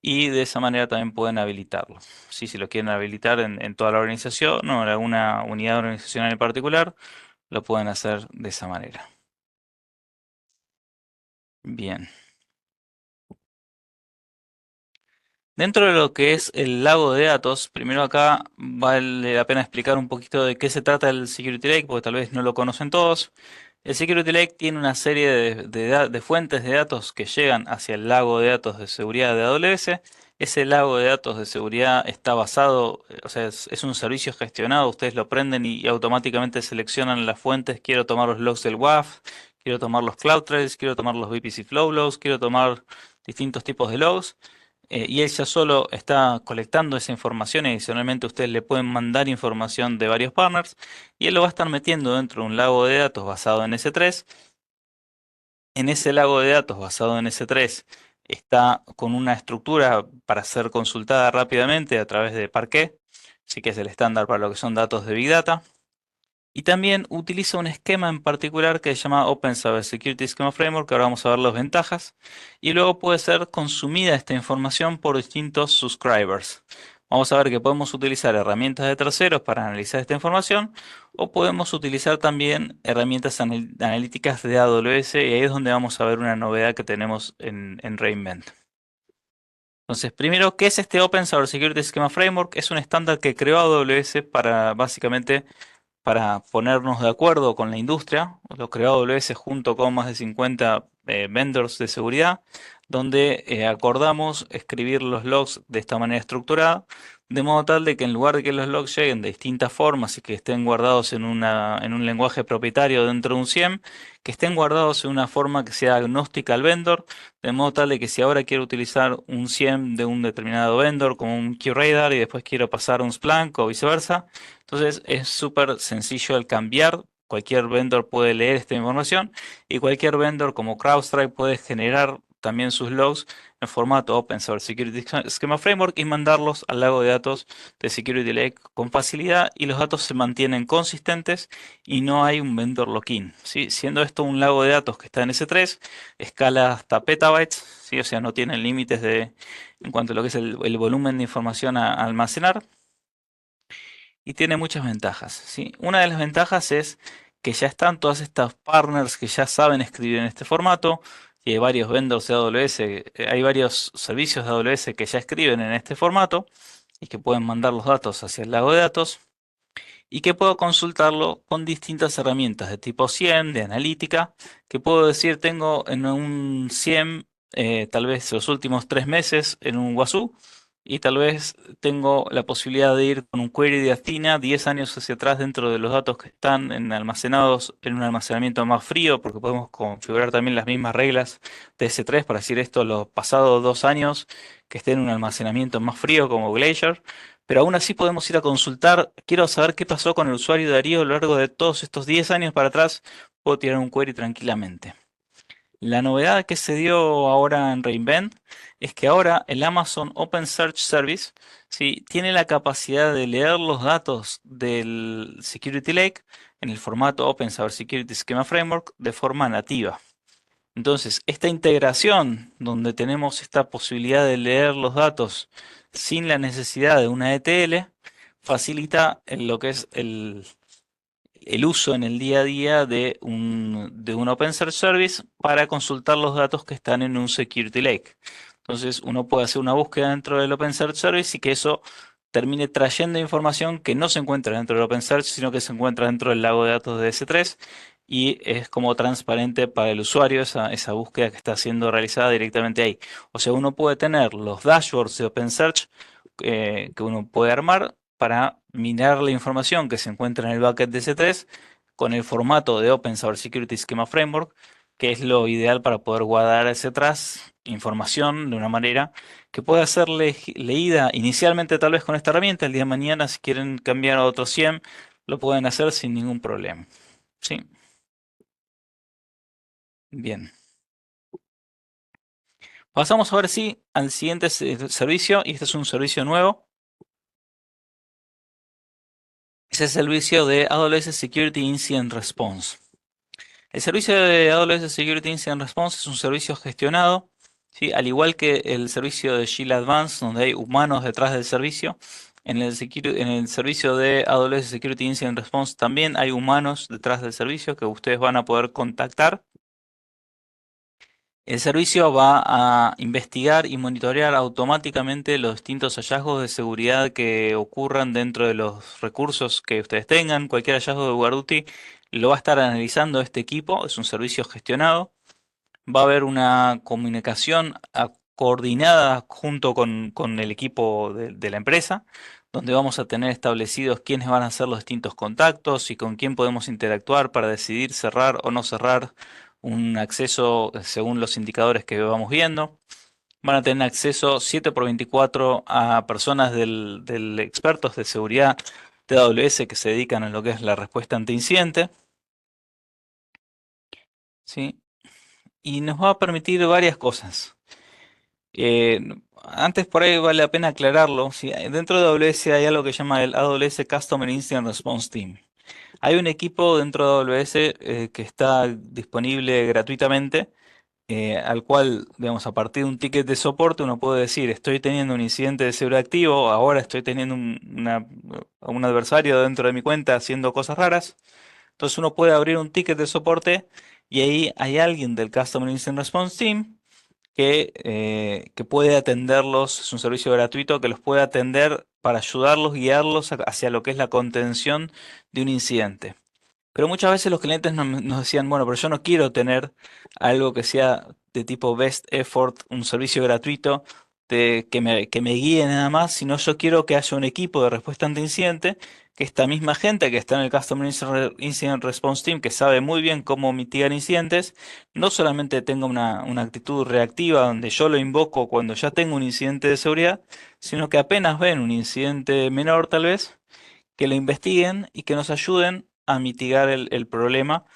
y de esa manera también pueden habilitarlo. Sí, si lo quieren habilitar en toda la organización o en alguna unidad organizacional en particular, lo pueden hacer de esa manera. Bien. Dentro de lo que es el lago de datos, primero acá vale la pena explicar un poquito de qué se trata el Security Lake, porque tal vez no lo conocen todos. El Security Lake tiene una serie de fuentes de datos que llegan hacia el lago de datos de seguridad de AWS. Ese lago de datos de seguridad está basado, o sea, es un servicio gestionado. Ustedes lo prenden y automáticamente seleccionan las fuentes. Quiero tomar los logs del WAF, quiero tomar los CloudTrails, quiero tomar los VPC Flow logs, quiero tomar distintos tipos de logs. y él ya solo está colectando esa información y adicionalmente ustedes le pueden mandar información de varios partners y él lo va a estar metiendo dentro de un lago de datos basado en S3. En ese lago de datos basado en S3 está con una estructura para ser consultada rápidamente a través de Parquet, así que es el estándar para lo que son datos de Big Data. Y también utiliza un esquema en particular que se llama Open Cybersecurity Schema Framework, que ahora vamos a ver las ventajas. Y luego puede ser consumida esta información por distintos subscribers. Vamos a ver que podemos utilizar herramientas de terceros para analizar esta información o podemos utilizar también herramientas analíticas de AWS y ahí es donde vamos a ver una novedad que tenemos en Reinvent. Entonces, primero, ¿qué es este Open Cybersecurity Schema Framework? Es un estándar que creó AWS para básicamente para ponernos de acuerdo con la industria. Lo creó AWS junto con más de 50 vendors de seguridad, donde acordamos escribir los logs de esta manera estructurada, de modo tal de que en lugar de que los logs lleguen de distintas formas y que estén guardados en un lenguaje propietario dentro de un SIEM, que estén guardados en una forma que sea agnóstica al vendor, de modo tal de que si ahora quiero utilizar un SIEM de un determinado vendor como un QRadar y después quiero pasar un Splunk o viceversa, entonces es súper sencillo el cambiar. Cualquier vendor puede leer esta información y cualquier vendor como CrowdStrike puede generar también sus logs en formato Open Source Security Schema Framework y mandarlos al lago de datos de Security Lake con facilidad y los datos se mantienen consistentes y no hay un vendor lock-in, ¿sí? Siendo esto un lago de datos que está en S3, escala hasta petabytes, ¿sí? O sea, no tiene límites en cuanto a lo que es el volumen de información a almacenar y tiene muchas ventajas, ¿sí? Una de las ventajas es que ya están todas estas partners que ya saben escribir en este formato, y hay varios vendors de AWS, hay varios servicios de AWS que ya escriben en este formato y que pueden mandar los datos hacia el lago de datos y que puedo consultarlo con distintas herramientas de tipo SIEM, de analítica, que puedo decir tengo en un SIEM tal vez los últimos 3 meses en un Wazoo y tal vez tengo la posibilidad de ir con un query de Athena 10 años hacia atrás dentro de los datos que están almacenados en un almacenamiento más frío, porque podemos configurar también las mismas reglas de S3 para decir esto los pasados 2 años que esté en un almacenamiento más frío como Glacier. Pero aún así podemos ir a consultar. Quiero saber qué pasó con el usuario Darío a lo largo de todos estos 10 años para atrás. Puedo tirar un query tranquilamente. La novedad que se dio ahora en Reinvent es que ahora el Amazon Open Search Service, ¿sí?, tiene la capacidad de leer los datos del Security Lake en el formato Open Cybersecurity Schema Framework de forma nativa. Entonces, esta integración donde tenemos esta posibilidad de leer los datos sin la necesidad de una ETL, facilita lo que es el uso en el día a día de un Open Search Service para consultar los datos que están en un Security Lake. Entonces, uno puede hacer una búsqueda dentro del Open Search Service y que eso termine trayendo información que no se encuentra dentro del Open Search, sino que se encuentra dentro del lago de datos de S3 y es como transparente para el usuario esa búsqueda que está siendo realizada directamente ahí. O sea, uno puede tener los dashboards de OpenSearch que uno puede armar para minar la información que se encuentra en el bucket de S3 con el formato de Open Cybersecurity Schema Framework, que es lo ideal para poder guardar hacia atrás información de una manera que pueda ser leída inicialmente tal vez con esta herramienta. El día de mañana, si quieren cambiar a otro SIEM, lo pueden hacer sin ningún problema. ¿Sí? Bien. Pasamos ahora sí al siguiente servicio, y este es un servicio nuevo. Es el servicio de AWS Security Incident Response. El servicio de AWS Security Incident Response es un servicio gestionado, ¿sí?, al igual que el servicio de Shield Advance, donde hay humanos detrás del servicio. En el servicio de AWS Security Incident Response también hay humanos detrás del servicio que ustedes van a poder contactar. El servicio va a investigar y monitorear automáticamente los distintos hallazgos de seguridad que ocurran dentro de los recursos que ustedes tengan. Cualquier hallazgo de Guarduty lo va a estar analizando este equipo. Es un servicio gestionado. Va a haber una comunicación coordinada junto con el equipo de la empresa, donde vamos a tener establecidos quiénes van a ser los distintos contactos y con quién podemos interactuar para decidir cerrar o no cerrar un acceso según los indicadores que vamos viendo. Van a tener acceso 7 por 24 a personas del expertos de seguridad de AWS que se dedican a lo que es la respuesta ante incidente, ¿sí? Y nos va a permitir varias cosas. Eh, Antes por ahí vale la pena aclararlo. ¿Sí? Dentro de AWS hay algo que se llama el AWS Customer Incident Response Team. Hay un equipo dentro de AWS que está disponible gratuitamente, al cual, digamos, a partir de un ticket de soporte uno puede decir, estoy teniendo un incidente de seguridad activo, ahora estoy teniendo un adversario dentro de mi cuenta haciendo cosas raras. Entonces uno puede abrir un ticket de soporte y ahí hay alguien del Customer Incident Response Team que puede atenderlos, es un servicio gratuito que los puede atender para ayudarlos, guiarlos hacia lo que es la contención de un incidente. Pero muchas veces los clientes nos decían, bueno, pero yo no quiero tener algo que sea de tipo best effort, un servicio gratuito que me guíe nada más, sino yo quiero que haya un equipo de respuesta ante incidente, que esta misma gente que está en el Customer Incident Response Team, que sabe muy bien cómo mitigar incidentes, no solamente tenga una actitud reactiva donde yo lo invoco cuando ya tengo un incidente de seguridad, sino que apenas ven un incidente menor tal vez, que lo investiguen y que nos ayuden a mitigar el problema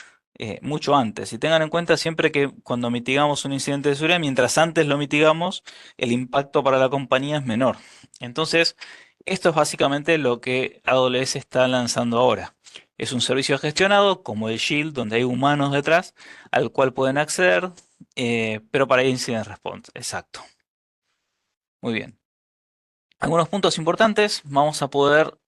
mucho antes. Y tengan en cuenta siempre que cuando mitigamos un incidente de seguridad, mientras antes lo mitigamos, el impacto para la compañía es menor. Entonces, esto es básicamente lo que AWS está lanzando ahora. Es un servicio gestionado como el Shield, donde hay humanos detrás, al cual pueden acceder, pero para Incident Response. Exacto. Muy bien. Algunos puntos importantes. Vamos a poder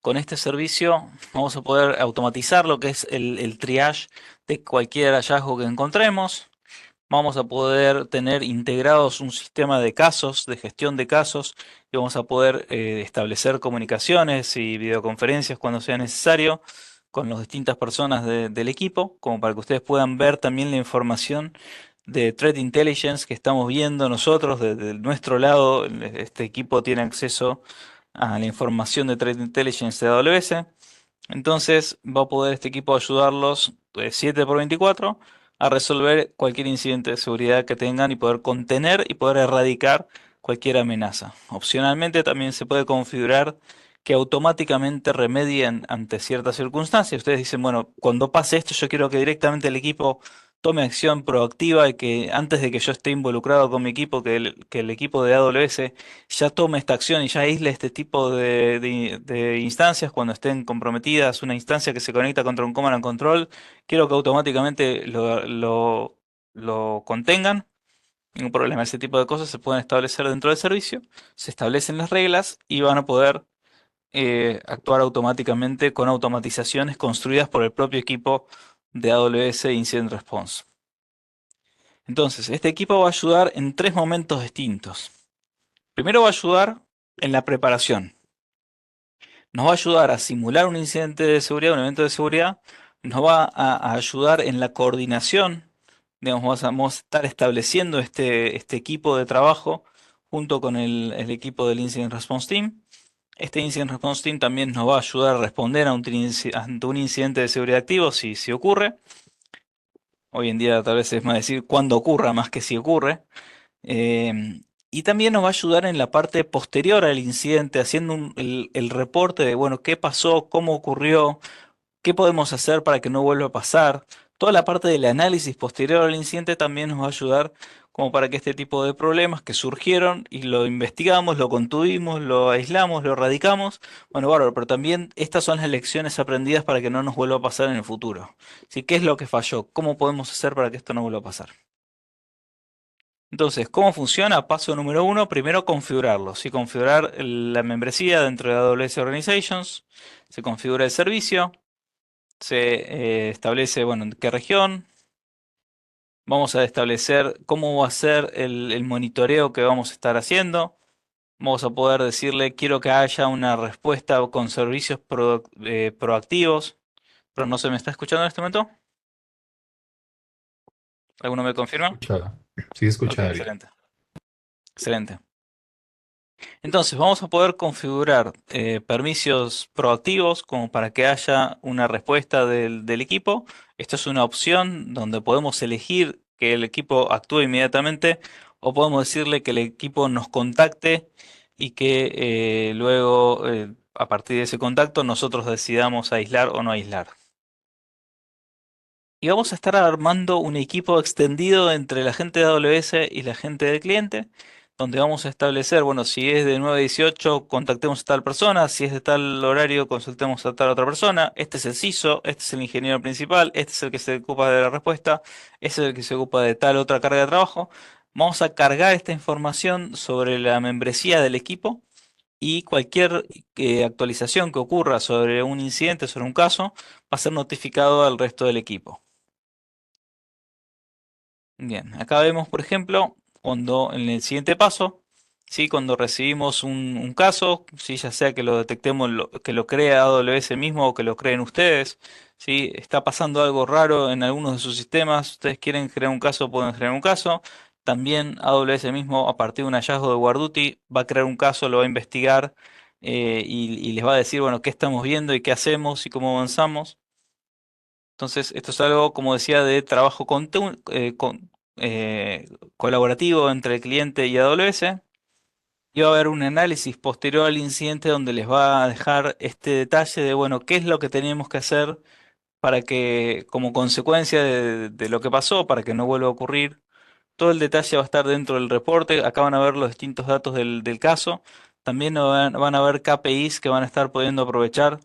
Con este servicio vamos a poder automatizar lo que es el triage de cualquier hallazgo que encontremos. Vamos a poder tener integrados un sistema de casos, de gestión de casos, y vamos a poder establecer comunicaciones y videoconferencias cuando sea necesario con las distintas personas del equipo, como para que ustedes puedan ver también la información de Threat Intelligence que estamos viendo nosotros desde nuestro lado. Este equipo tiene acceso a la información de Threat Intelligence de AWS. Entonces va a poder este equipo ayudarlos 7 por 24 a resolver cualquier incidente de seguridad que tengan y poder contener y poder erradicar cualquier amenaza. Opcionalmente también se puede configurar que automáticamente remedien ante ciertas circunstancias. Ustedes dicen, bueno, cuando pase esto yo quiero que directamente el equipo tome acción proactiva y que antes de que yo esté involucrado con mi equipo, que el equipo de AWS ya tome esta acción y ya aísle este tipo de instancias cuando estén comprometidas, una instancia que se conecta contra un command and control, quiero que automáticamente lo contengan. Ningún problema, ese tipo de cosas se pueden establecer dentro del servicio, se establecen las reglas y van a poder actuar automáticamente con automatizaciones construidas por el propio equipo de AWS Incident Response. Entonces, este equipo va a ayudar en tres momentos distintos. Primero va a ayudar en la preparación. Nos va a ayudar a simular un incidente de seguridad, un evento de seguridad. Nos va a ayudar en la coordinación. Digamos, vamos a estar estableciendo este equipo de trabajo junto con el equipo del Incident Response Team. Este Incident Response Team también nos va a ayudar a responder ante un incidente de seguridad activo si ocurre. Hoy en día tal vez es más decir cuándo ocurra más que si ocurre. Y también nos va a ayudar en la parte posterior al incidente, haciendo el reporte de, bueno, qué pasó, cómo ocurrió, qué podemos hacer para que no vuelva a pasar. Toda la parte del análisis posterior al incidente también nos va a ayudar como para que este tipo de problemas que surgieron y lo investigamos, lo contuvimos, lo aislamos, lo erradicamos. Bueno, bárbaro, pero también estas son las lecciones aprendidas para que no nos vuelva a pasar en el futuro. ¿Sí? ¿Qué es lo que falló? ¿Cómo podemos hacer para que esto no vuelva a pasar? Entonces, ¿cómo funciona? Paso número uno, primero configurarlo. ¿Sí? Configurar la membresía dentro de AWS Organizations. Se configura el servicio. Se establece, bueno, en qué región. Vamos a establecer cómo va a ser el monitoreo que vamos a estar haciendo. Vamos a poder decirle, quiero que haya una respuesta con servicios proactivos. Pero no se me está escuchando en este momento. ¿Alguno me confirma? Escuchada. Sí, Ok, escuchada bien. excelente. Excelente. Entonces vamos a poder configurar permisos proactivos como para que haya una respuesta del equipo. Esto es una opción donde podemos elegir que el equipo actúe inmediatamente o podemos decirle que el equipo nos contacte y que luego, a partir de ese contacto, nosotros decidamos aislar o no aislar. Y vamos a estar armando un equipo extendido entre la gente de AWS y la gente del cliente, donde vamos a establecer, bueno, si es de 9 a 18, contactemos a tal persona, si es de tal horario, consultemos a tal otra persona, este es el CISO, este es el ingeniero principal, este es el que se ocupa de la respuesta, este es el que se ocupa de tal otra carga de trabajo. Vamos a cargar esta información sobre la membresía del equipo y cualquier actualización que ocurra sobre un incidente, sobre un caso, va a ser notificado al resto del equipo. Bien, acá vemos, por ejemplo, cuando en el siguiente paso, ¿sí? Cuando recibimos un caso, ¿sí? Ya sea que lo detectemos, que lo crea AWS mismo o que lo creen ustedes, ¿sí? Está pasando algo raro en algunos de sus sistemas, ustedes quieren crear un caso, pueden crear un caso. También AWS mismo, a partir de un hallazgo de Guarduty, va a crear un caso, lo va a investigar y les va a decir, bueno, qué estamos viendo y qué hacemos y cómo avanzamos. Entonces, esto es algo, como decía, de trabajo eh, colaborativo entre el cliente y AWS. Y va a haber un análisis posterior al incidente donde les va a dejar este detalle de, bueno, qué es lo que teníamos que hacer para que, como consecuencia de lo que pasó, para que no vuelva a ocurrir. Todo el detalle va a estar dentro del reporte. Acá van a ver los distintos datos del caso. También van a ver KPIs que van a estar pudiendo aprovechar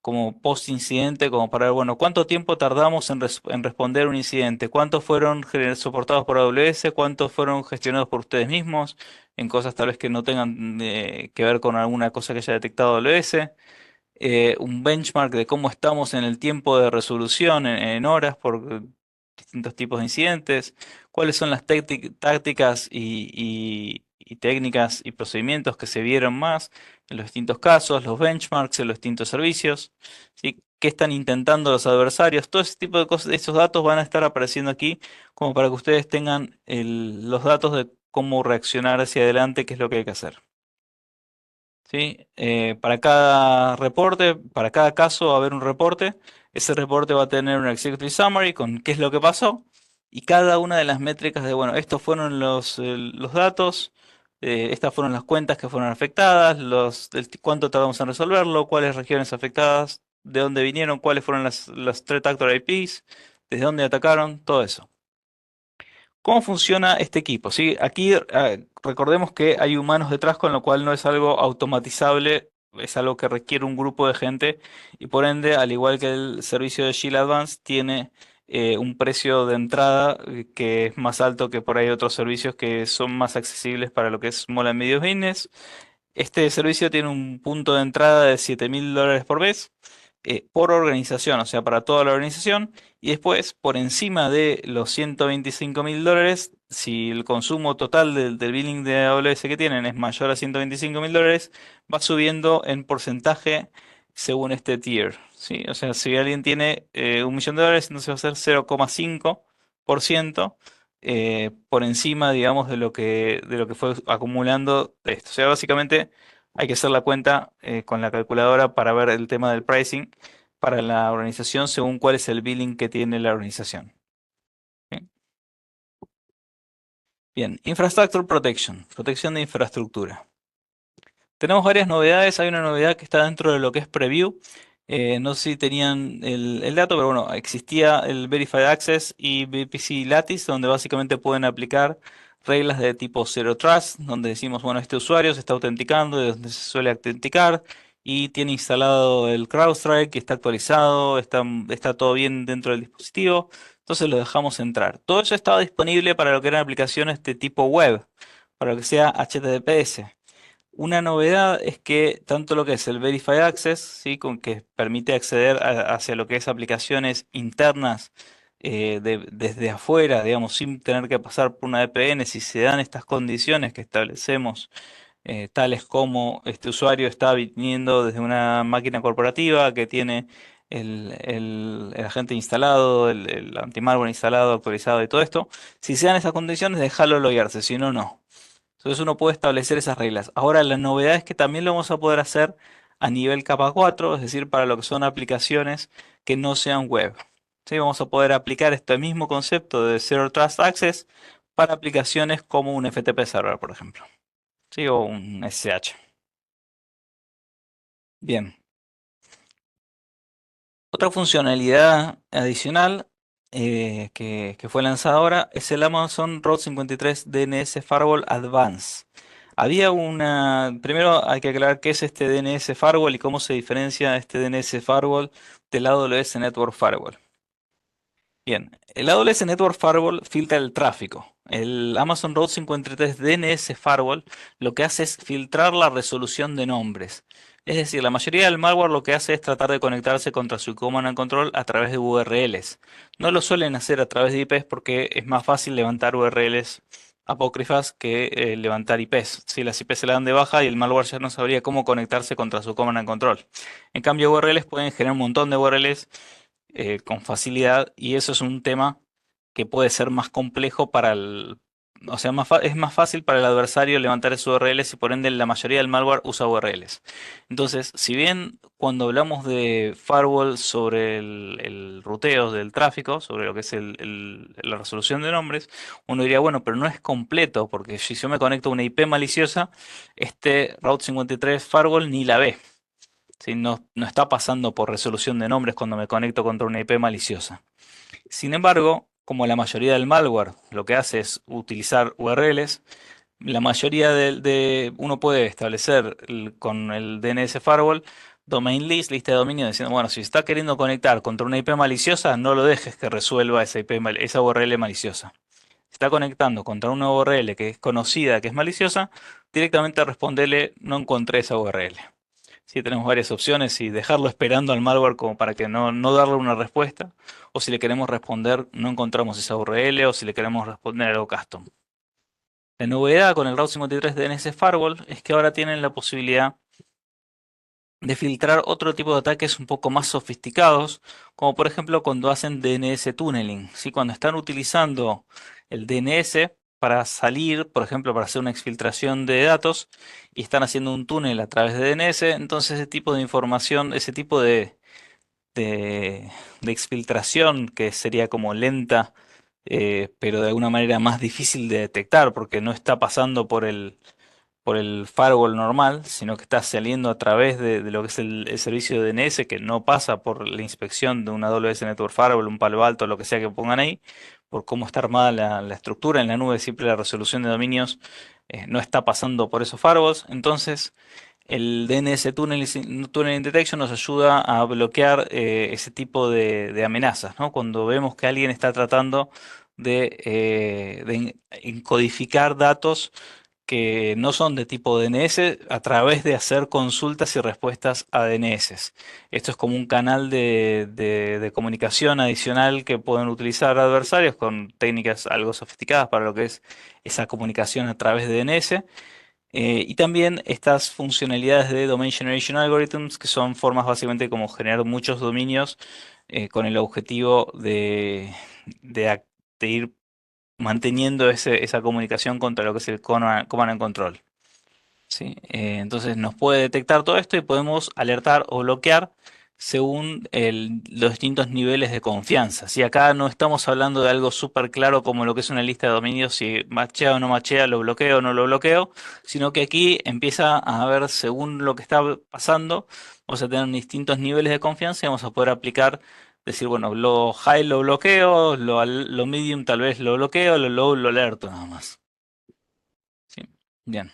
como post incidente, como para ver, bueno, cuánto tiempo tardamos en responder un incidente, cuántos fueron soportados por AWS, cuántos fueron gestionados por ustedes mismos, en cosas tal vez que no tengan que ver con alguna cosa que haya detectado AWS, un benchmark de cómo estamos en el tiempo de resolución en horas por distintos tipos de incidentes, cuáles son las tácticas y técnicas y procedimientos que se vieron más en los distintos casos, los benchmarks en los distintos servicios, ¿sí? ¿Qué están intentando los adversarios? Todo ese tipo de cosas, esos datos van a estar apareciendo aquí como para que ustedes tengan los datos de cómo reaccionar hacia adelante, qué es lo que hay que hacer. ¿Sí? Para cada reporte, para cada caso va a haber un reporte. Ese reporte va a tener un executive summary con qué es lo que pasó y cada una de las métricas de, bueno, estos fueron los datos, estas fueron las cuentas que fueron afectadas, cuánto tardamos en resolverlo, cuáles regiones afectadas, de dónde vinieron, cuáles fueron las threat actor IPs, desde dónde atacaron, todo eso. ¿Cómo funciona este equipo? ¿Sí? Aquí recordemos que hay humanos detrás, con lo cual no es algo automatizable, es algo que requiere un grupo de gente y por ende, al igual que el servicio de Shield Advance, tiene un precio de entrada que es más alto que por ahí otros servicios que son más accesibles para lo que es Small and Medium Business. Este servicio tiene un punto de entrada de $7.000 por mes por organización, o sea, para toda la organización. Y después, por encima de los $125.000, si el consumo total del billing de AWS que tienen es mayor a $125.000, va subiendo en porcentaje según este tier, ¿sí? O sea, si alguien tiene $1.000.000, entonces va a ser 0,5% por encima, digamos, de lo que fue acumulando de esto. O sea, básicamente hay que hacer la cuenta con la calculadora para ver el tema del pricing para la organización según cuál es el billing que tiene la organización. ¿Sí? Bien, Infrastructure Protection, protección de infraestructura. Tenemos varias novedades. Hay una novedad que está dentro de lo que es Preview. No sé si tenían el dato, pero bueno, existía el Verified Access y VPC Lattice, donde básicamente pueden aplicar reglas de tipo Zero Trust, donde decimos, bueno, este usuario se está autenticando, de donde se suele autenticar, y tiene instalado el CrowdStrike, que está actualizado, está todo bien dentro del dispositivo, entonces lo dejamos entrar. Todo eso estaba disponible para lo que eran aplicaciones de tipo web, para lo que sea HTTPS. Una novedad es que tanto lo que es el Verified Access, ¿sí? Con que permite acceder hacia lo que es aplicaciones internas desde afuera, digamos, sin tener que pasar por una VPN, si se dan estas condiciones que establecemos, tales como este usuario está viniendo desde una máquina corporativa que tiene el agente instalado, el anti-malware instalado, actualizado y todo esto, si se dan esas condiciones, déjalo loguearse, si no, no. Entonces uno puede establecer esas reglas. Ahora la novedad es que también lo vamos a poder hacer a nivel capa 4, es decir, para lo que son aplicaciones que no sean web. ¿Sí? Vamos a poder aplicar este mismo concepto de Zero Trust Access para aplicaciones como un FTP server, por ejemplo, ¿sí? O un SSH. Bien. Otra funcionalidad adicional que fue lanzada ahora es el Amazon Route 53 DNS Firewall Advanced. Primero hay que aclarar qué es este DNS Firewall y cómo se diferencia este DNS Firewall del AWS Network Firewall. Bien, el AWS Network Firewall filtra el tráfico. El Amazon Route 53 DNS Firewall lo que hace es filtrar la resolución de nombres. Es decir, la mayoría del malware lo que hace es tratar de conectarse contra su command and control a través de URLs. No lo suelen hacer a través de IPs porque es más fácil levantar URLs apócrifas que levantar IPs. Si las IPs se la dan de baja y el malware ya no sabría cómo conectarse contra su command and control. En cambio, URLs pueden generar un montón de URLs con facilidad y eso es un tema que puede ser más complejo para o sea, es más fácil para el adversario levantar esos URLs y por ende la mayoría del malware usa URLs. Entonces, si bien cuando hablamos de firewall sobre el ruteo del tráfico, sobre lo que es la resolución de nombres, uno diría, bueno, pero no es completo porque si yo me conecto a una IP maliciosa, este Route 53 firewall ni la ve. ¿Sí? No está pasando por resolución de nombres cuando me conecto contra una IP maliciosa. Sin embargo, como la mayoría del malware lo que hace es utilizar URLs, la mayoría uno puede establecer con el DNS Firewall domain list, lista de dominio, diciendo, bueno, si está queriendo conectar contra una IP maliciosa, no lo dejes que resuelva esa URL maliciosa. Si está conectando contra una URL que es conocida, que es maliciosa, directamente respondele, no encontré esa URL. Sí, tenemos varias opciones y dejarlo esperando al malware como para que no darle una respuesta. O si le queremos responder, no encontramos esa URL o si le queremos responder algo custom. La novedad con el Route 53 DNS Firewall es que ahora tienen la posibilidad de filtrar otro tipo de ataques un poco más sofisticados, como por ejemplo cuando hacen DNS tunneling. ¿Sí? Cuando están utilizando el DNS para salir, por ejemplo, para hacer una exfiltración de datos y están haciendo un túnel a través de DNS, entonces ese tipo de información, ese tipo de exfiltración que sería como lenta, pero de alguna manera más difícil de detectar porque no está pasando por el firewall normal, sino que está saliendo a través de lo que es el servicio de DNS, que no pasa por la inspección de una AWS Network Firewall, un Palo Alto, lo que sea que pongan ahí, por cómo está armada la estructura en la nube, siempre la resolución de dominios no está pasando por esos firewalls. Entonces, el DNS Tunneling Detection nos ayuda a bloquear ese tipo de amenazas, ¿no? Cuando vemos que alguien está tratando de encodificar datos que no son de tipo DNS a través de hacer consultas y respuestas a DNS. Esto es como un canal de comunicación adicional que pueden utilizar adversarios con técnicas algo sofisticadas para lo que es esa comunicación a través de DNS. Y también estas funcionalidades de Domain Generation Algorithms, que son formas básicamente como generar muchos dominios con el objetivo de ir manteniendo esa comunicación contra lo que es el command and control. ¿Sí? Entonces nos puede detectar todo esto y podemos alertar o bloquear según los distintos niveles de confianza. Si acá no estamos hablando de algo súper claro como lo que es una lista de dominios, si machea o no machea, lo bloqueo o no lo bloqueo, sino que aquí empieza a ver según lo que está pasando, vamos a tener distintos niveles de confianza y vamos a poder aplicar, decir, bueno, lo high lo bloqueo, lo medium tal vez lo bloqueo, lo low lo alerto nada más. ¿Sí? Bien.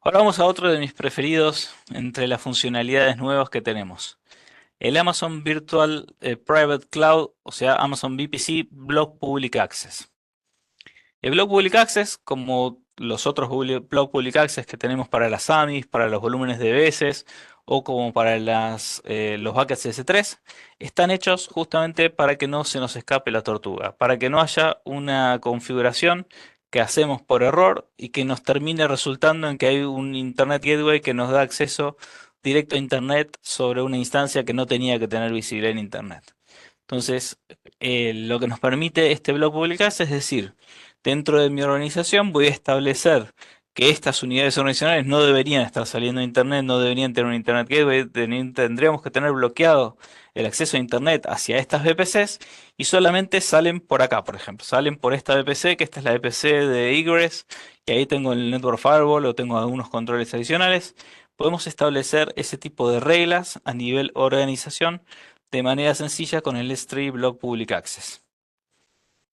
Ahora vamos a otro de mis preferidos entre las funcionalidades nuevas que tenemos. El Amazon Virtual Private Cloud, o sea, Amazon VPC Block Public Access. El Block Public Access, como los otros Block Public Access que tenemos para las AMIs, para los volúmenes de veces o como para los buckets S3, están hechos justamente para que no se nos escape la tortuga, para que no haya una configuración que hacemos por error y que nos termine resultando en que hay un Internet Gateway que nos da acceso directo a Internet sobre una instancia que no tenía que tener visibilidad en Internet. Entonces, lo que nos permite este Block Public Access es decir, dentro de mi organización voy a establecer que estas unidades organizacionales no deberían estar saliendo a Internet, no deberían tener un Internet Gateway, tendríamos que tener bloqueado el acceso a Internet hacia estas VPCs y solamente salen por acá, por ejemplo. Salen por esta VPC, que esta es la VPC de Egress, y ahí tengo el Network Firewall o tengo algunos controles adicionales. Podemos establecer ese tipo de reglas a nivel organización de manera sencilla con el S3 Block Public Access.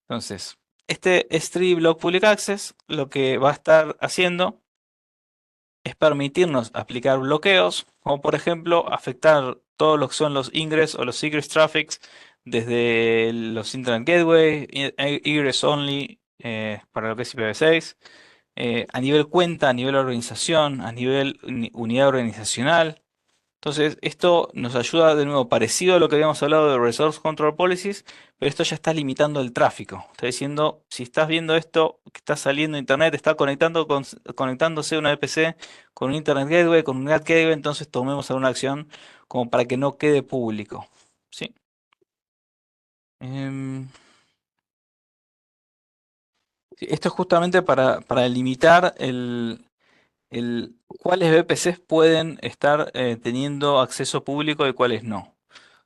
Entonces, este S3 Block Public Access lo que va a estar haciendo es permitirnos aplicar bloqueos, como por ejemplo afectar todo lo que son los ingress o los egress traffics desde los Internet Gateway, egress only para lo que es IPv6, a nivel cuenta, a nivel organización, a nivel unidad organizacional. Entonces, esto nos ayuda de nuevo, parecido a lo que habíamos hablado de Resource Control Policies, pero esto ya está limitando el tráfico. Está diciendo, si estás viendo esto que está saliendo a Internet, está conectándose una VPC con un Internet Gateway, con un NAT Gateway, entonces tomemos alguna acción como para que no quede público. ¿Sí? Em, sí, esto es justamente para limitar cuáles VPCs pueden estar teniendo acceso público y cuáles no.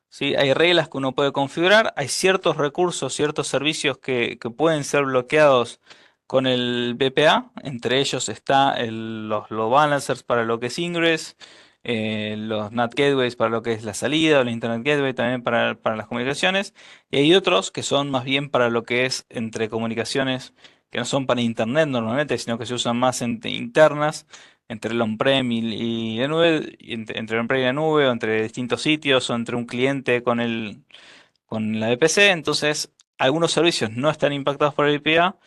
¿Sí? Hay reglas que uno puede configurar, hay ciertos recursos, ciertos servicios que pueden ser bloqueados con el BPA, entre ellos está los load balancers para lo que es ingress, los NAT gateways para lo que es la salida, o el Internet Gateway también para las comunicaciones, y hay otros que son más bien para lo que es entre comunicaciones que no son para Internet normalmente, sino que se usan más internas entre el on-prem y la nube, entre el on-prem y la nube, o entre distintos sitios, o entre un cliente con la VPC. Entonces, algunos servicios no están impactados por el IPA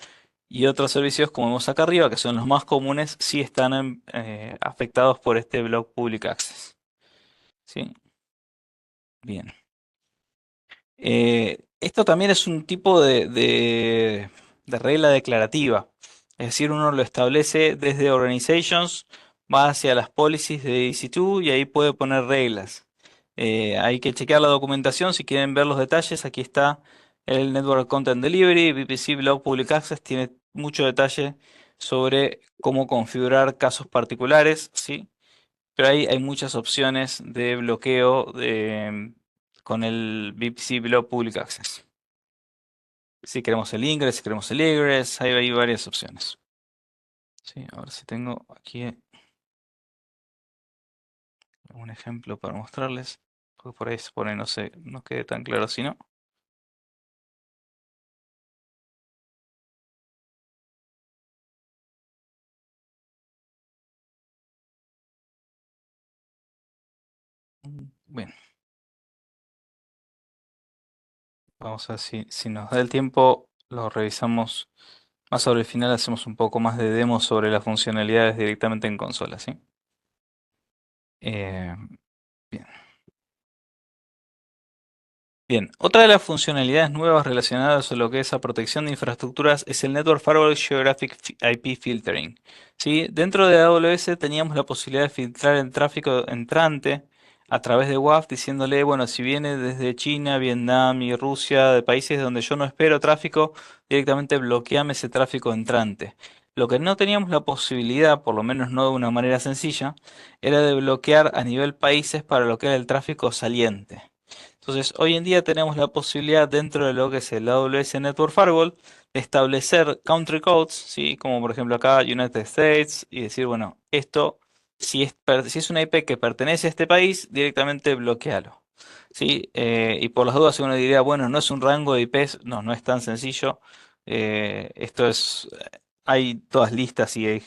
y otros servicios, como vemos acá arriba, que son los más comunes, sí están afectados por este Block Public Access. ¿Sí? Bien. Esto también es un tipo de regla declarativa. Es decir, uno lo establece desde Organizations, va hacia las policies de EC2 y ahí puede poner reglas. Hay que chequear la documentación si quieren ver los detalles. Aquí está el Network Content Delivery, VPC Block Public Access, tiene mucho detalle sobre cómo configurar casos particulares, ¿sí? Pero ahí hay muchas opciones de bloqueo con el VPC Below Public Access. Si queremos el ingress, si queremos el egress, ahí hay varias opciones. Sí, ahora sí tengo aquí un ejemplo para mostrarles. Porque por ahí se pone, no sé, no quede tan claro si no. Bien, vamos a ver si nos da el tiempo, lo revisamos más sobre el final, hacemos un poco más de demo sobre las funcionalidades directamente en consola, ¿sí? Eh, bien. Bien, otra de las funcionalidades nuevas relacionadas a lo que es la protección de infraestructuras es el Network Firewall Geographic IP Filtering. ¿Sí? Dentro de AWS teníamos la posibilidad de filtrar el tráfico entrante a través de WAF, diciéndole, bueno, si viene desde China, Vietnam y Rusia, de países donde yo no espero tráfico, directamente bloqueame ese tráfico entrante. Lo que no teníamos la posibilidad, por lo menos no de una manera sencilla, era de bloquear a nivel países para lo que era el tráfico saliente. Entonces, hoy en día tenemos la posibilidad dentro de lo que es el AWS Network Firewall de establecer country codes, ¿sí? Como por ejemplo acá United States, y decir, bueno, esto, si es una IP que pertenece a este país, directamente bloquealo. ¿Sí? Y por las dudas uno diría, bueno, no es un rango de IPs, no, no es tan sencillo. Esto es, hay todas listas y hay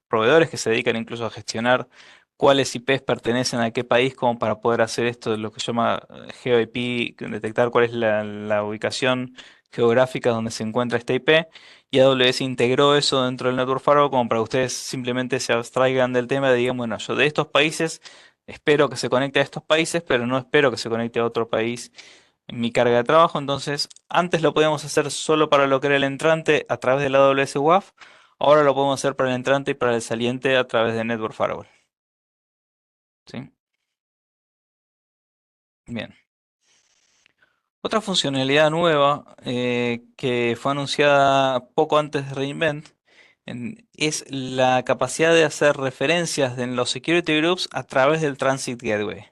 proveedores que se dedican incluso a gestionar cuáles IPs pertenecen a qué país, como para poder hacer esto de lo que se llama GeoIP, detectar cuál es la ubicación geográfica donde se encuentra esta IP. Y AWS integró eso dentro del Network Firewall como para que ustedes simplemente se abstraigan del tema y digan, bueno, yo de estos países espero que se conecte a estos países, pero no espero que se conecte a otro país en mi carga de trabajo. Entonces, antes lo podíamos hacer solo para lo que era el entrante a través de la AWS WAF. Ahora lo podemos hacer para el entrante y para el saliente a través de Network Firewall. ¿Sí? Bien. Otra funcionalidad nueva que fue anunciada poco antes de reInvent Es la capacidad de hacer referencias en los security groups a través del Transit Gateway.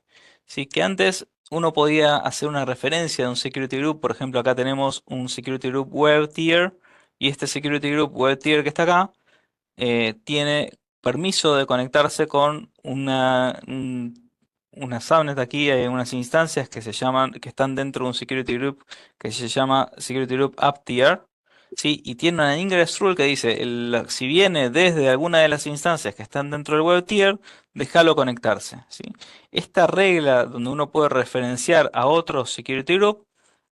Sí, que antes uno podía hacer una referencia de un security group, por ejemplo, acá tenemos un security group web tier y este security group web tier que está acá tiene permiso de conectarse con una subnet aquí, hay unas instancias que se llaman, que están dentro de un security group que se llama security group app tier, ¿sí? Y tiene una ingress rule que dice, si viene desde alguna de las instancias que están dentro del web tier, déjalo conectarse, ¿sí? Esta regla donde uno puede referenciar a otro security group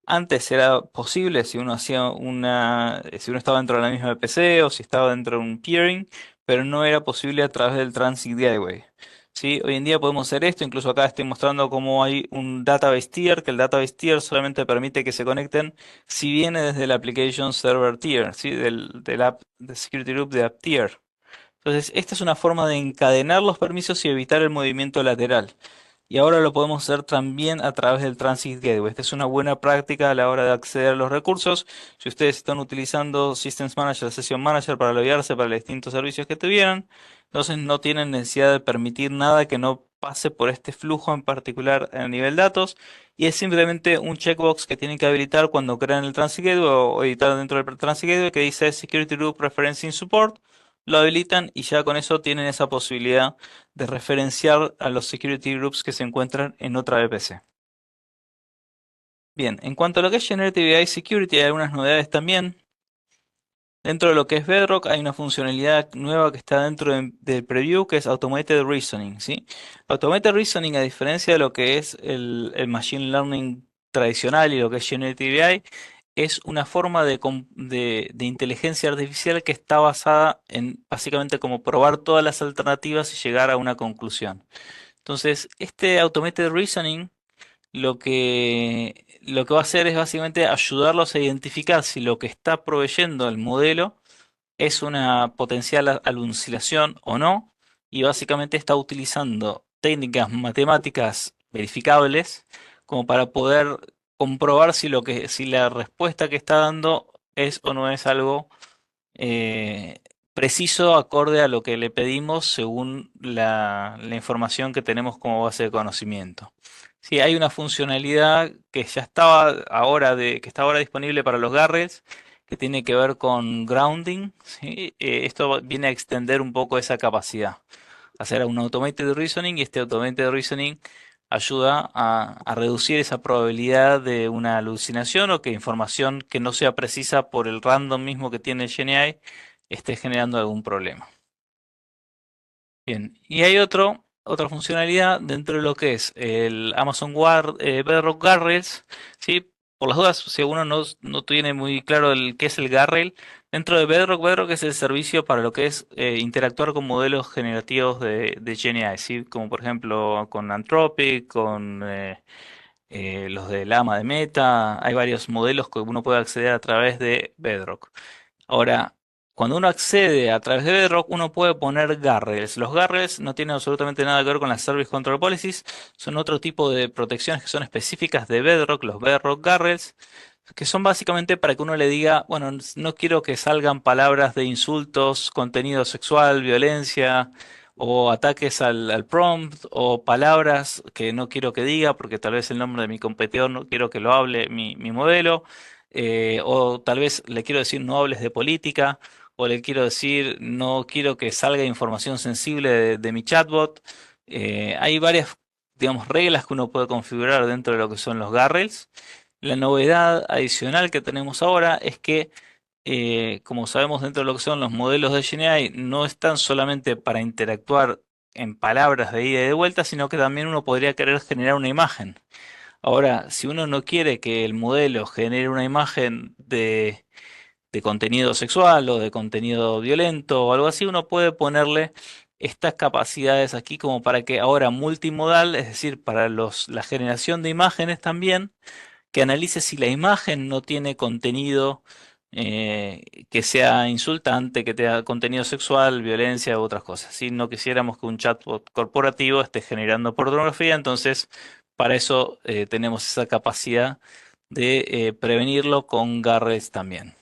antes era posible si uno si uno estaba dentro de la misma VPC o si estaba dentro de un peering, pero no era posible a través del Transit Gateway. ¿Sí? Hoy en día podemos hacer esto, incluso acá estoy mostrando cómo hay un database tier, que el database tier solamente permite que se conecten si viene desde el application server tier, ¿sí? Del app, del security group de app tier. Entonces, esta es una forma de encadenar los permisos y evitar el movimiento lateral. Y ahora lo podemos hacer también a través del Transit Gateway. Esta es una buena práctica a la hora de acceder a los recursos. Si ustedes están utilizando Systems Manager, Session Manager para loguearse para los distintos servicios que tuvieran, entonces no tienen necesidad de permitir nada que no pase por este flujo en particular a nivel datos. Y es simplemente un checkbox que tienen que habilitar cuando crean el Transit Gateway o editar dentro del Transit Gateway que dice Security Group Referencing Support. Lo habilitan y ya con eso tienen esa posibilidad de referenciar a los security groups que se encuentran en otra VPC. Bien, en cuanto a lo que es Generative AI Security, hay algunas novedades también. Dentro de lo que es Bedrock hay una funcionalidad nueva que está dentro del preview que es Automated Reasoning, ¿sí? Automated Reasoning, a diferencia de lo que es el Machine Learning tradicional y lo que es Generative AI, es una forma de inteligencia artificial que está basada en básicamente como probar todas las alternativas y llegar a una conclusión. Entonces, este Automated Reasoning lo que va a hacer es básicamente ayudarlos a identificar si lo que está proveyendo el modelo es una potencial alucinación o no, y básicamente está utilizando técnicas matemáticas verificables como para poder comprobar si la respuesta que está dando es o no es algo eh, preciso acorde a lo que le pedimos según la información que tenemos como base de conocimiento. Sí, hay una funcionalidad que ya estaba que está ahora disponible para los Garrels, que tiene que ver con grounding, ¿sí? Esto viene a extender un poco esa capacidad, hacer un automated reasoning y este automated reasoning ayuda a reducir esa probabilidad de una alucinación o que información que no sea precisa por el random mismo que tiene GenAI esté generando algún problema. Bien, y hay otra funcionalidad dentro de lo que es el Amazon Bedrock Guardrails, ¿sí? Por las dudas, si uno no tiene muy claro qué es el Guardrail, dentro de Bedrock es el servicio para lo que es interactuar con modelos generativos de GenAI, ¿sí? Como por ejemplo con Anthropic, con los de Llama de Meta, hay varios modelos que uno puede acceder a través de Bedrock. Ahora, cuando uno accede a través de Bedrock, uno puede poner guardrails. Los guardrails no tienen absolutamente nada que ver con las Service Control Policies, son otro tipo de protecciones que son específicas de Bedrock, los Bedrock Guardrails, que son básicamente para que uno le diga, bueno, no quiero que salgan palabras de insultos, contenido sexual, violencia o ataques al prompt o palabras que no quiero que diga porque tal vez el nombre de mi competidor no quiero que lo hable mi modelo. O tal vez le quiero decir no hables de política, o le quiero decir no quiero que salga información sensible de mi chatbot. Hay varias, digamos, reglas que uno puede configurar dentro de lo que son los guardrails. La novedad adicional que tenemos ahora es que, como sabemos dentro de lo que son los modelos de GenAI, no están solamente para interactuar en palabras de ida y de vuelta, sino que también uno podría querer generar una imagen. Ahora, si uno no quiere que el modelo genere una imagen de contenido sexual o de contenido violento o algo así, uno puede ponerle estas capacidades aquí como para que ahora multimodal, es decir, para la generación de imágenes también, que analice si la imagen no tiene contenido que sea insultante, que tenga contenido sexual, violencia u otras cosas. Si no quisiéramos que un chatbot corporativo esté generando pornografía, entonces para eso tenemos esa capacidad de prevenirlo con Garres también.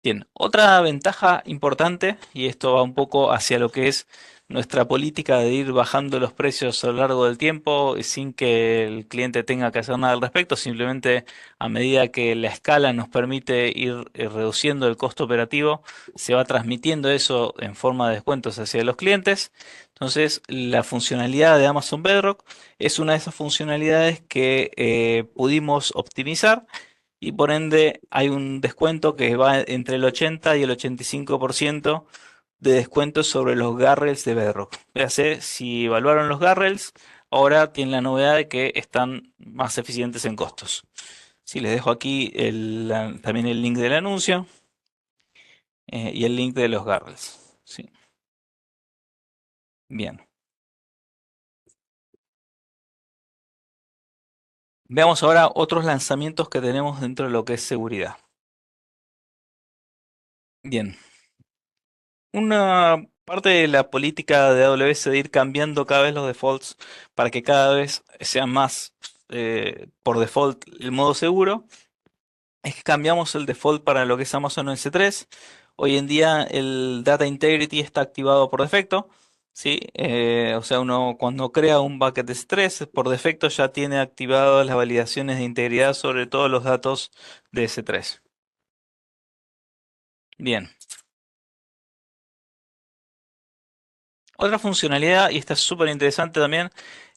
Bien, otra ventaja importante, y esto va un poco hacia lo que es nuestra política de ir bajando los precios a lo largo del tiempo y sin que el cliente tenga que hacer nada al respecto, simplemente a medida que la escala nos permite ir reduciendo el costo operativo, se va transmitiendo eso en forma de descuentos hacia los clientes. Entonces, la funcionalidad de Amazon Bedrock es una de esas funcionalidades que pudimos optimizar y por ende hay un descuento que va entre el 80 y el 85% de descuento sobre los Garrels de Bedrock. Véase, si evaluaron los Garrels, ahora tienen la novedad de que están más eficientes en costos. Si les dejo aquí también el link del anuncio y el link de los Garrels. Sí, bien. Veamos ahora otros lanzamientos que tenemos dentro de lo que es seguridad. Bien. Una parte de la política de AWS de ir cambiando cada vez los defaults para que cada vez sean más por default el modo seguro es que cambiamos el default para lo que es Amazon S3. Hoy en día el Data Integrity está activado por defecto. ¿Sí? O sea, uno cuando crea un bucket S3 por defecto ya tiene activadas las validaciones de integridad sobre todos los datos de S3. Bien. Otra funcionalidad, y esta es súper interesante también,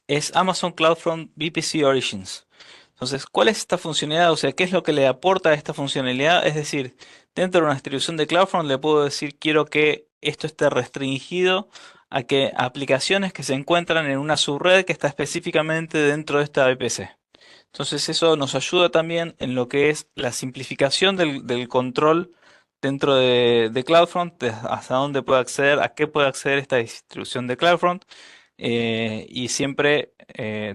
es Amazon CloudFront VPC Origins. Entonces, ¿cuál es esta funcionalidad? O sea, ¿qué es lo que le aporta a esta funcionalidad? Es decir, dentro de una distribución de CloudFront le puedo decir, quiero que esto esté restringido a que aplicaciones que se encuentran en una subred que está específicamente dentro de esta VPC. Entonces, eso nos ayuda también en lo que es la simplificación del control dentro de CloudFront, hasta dónde puede acceder, a qué puede acceder esta distribución de CloudFront y siempre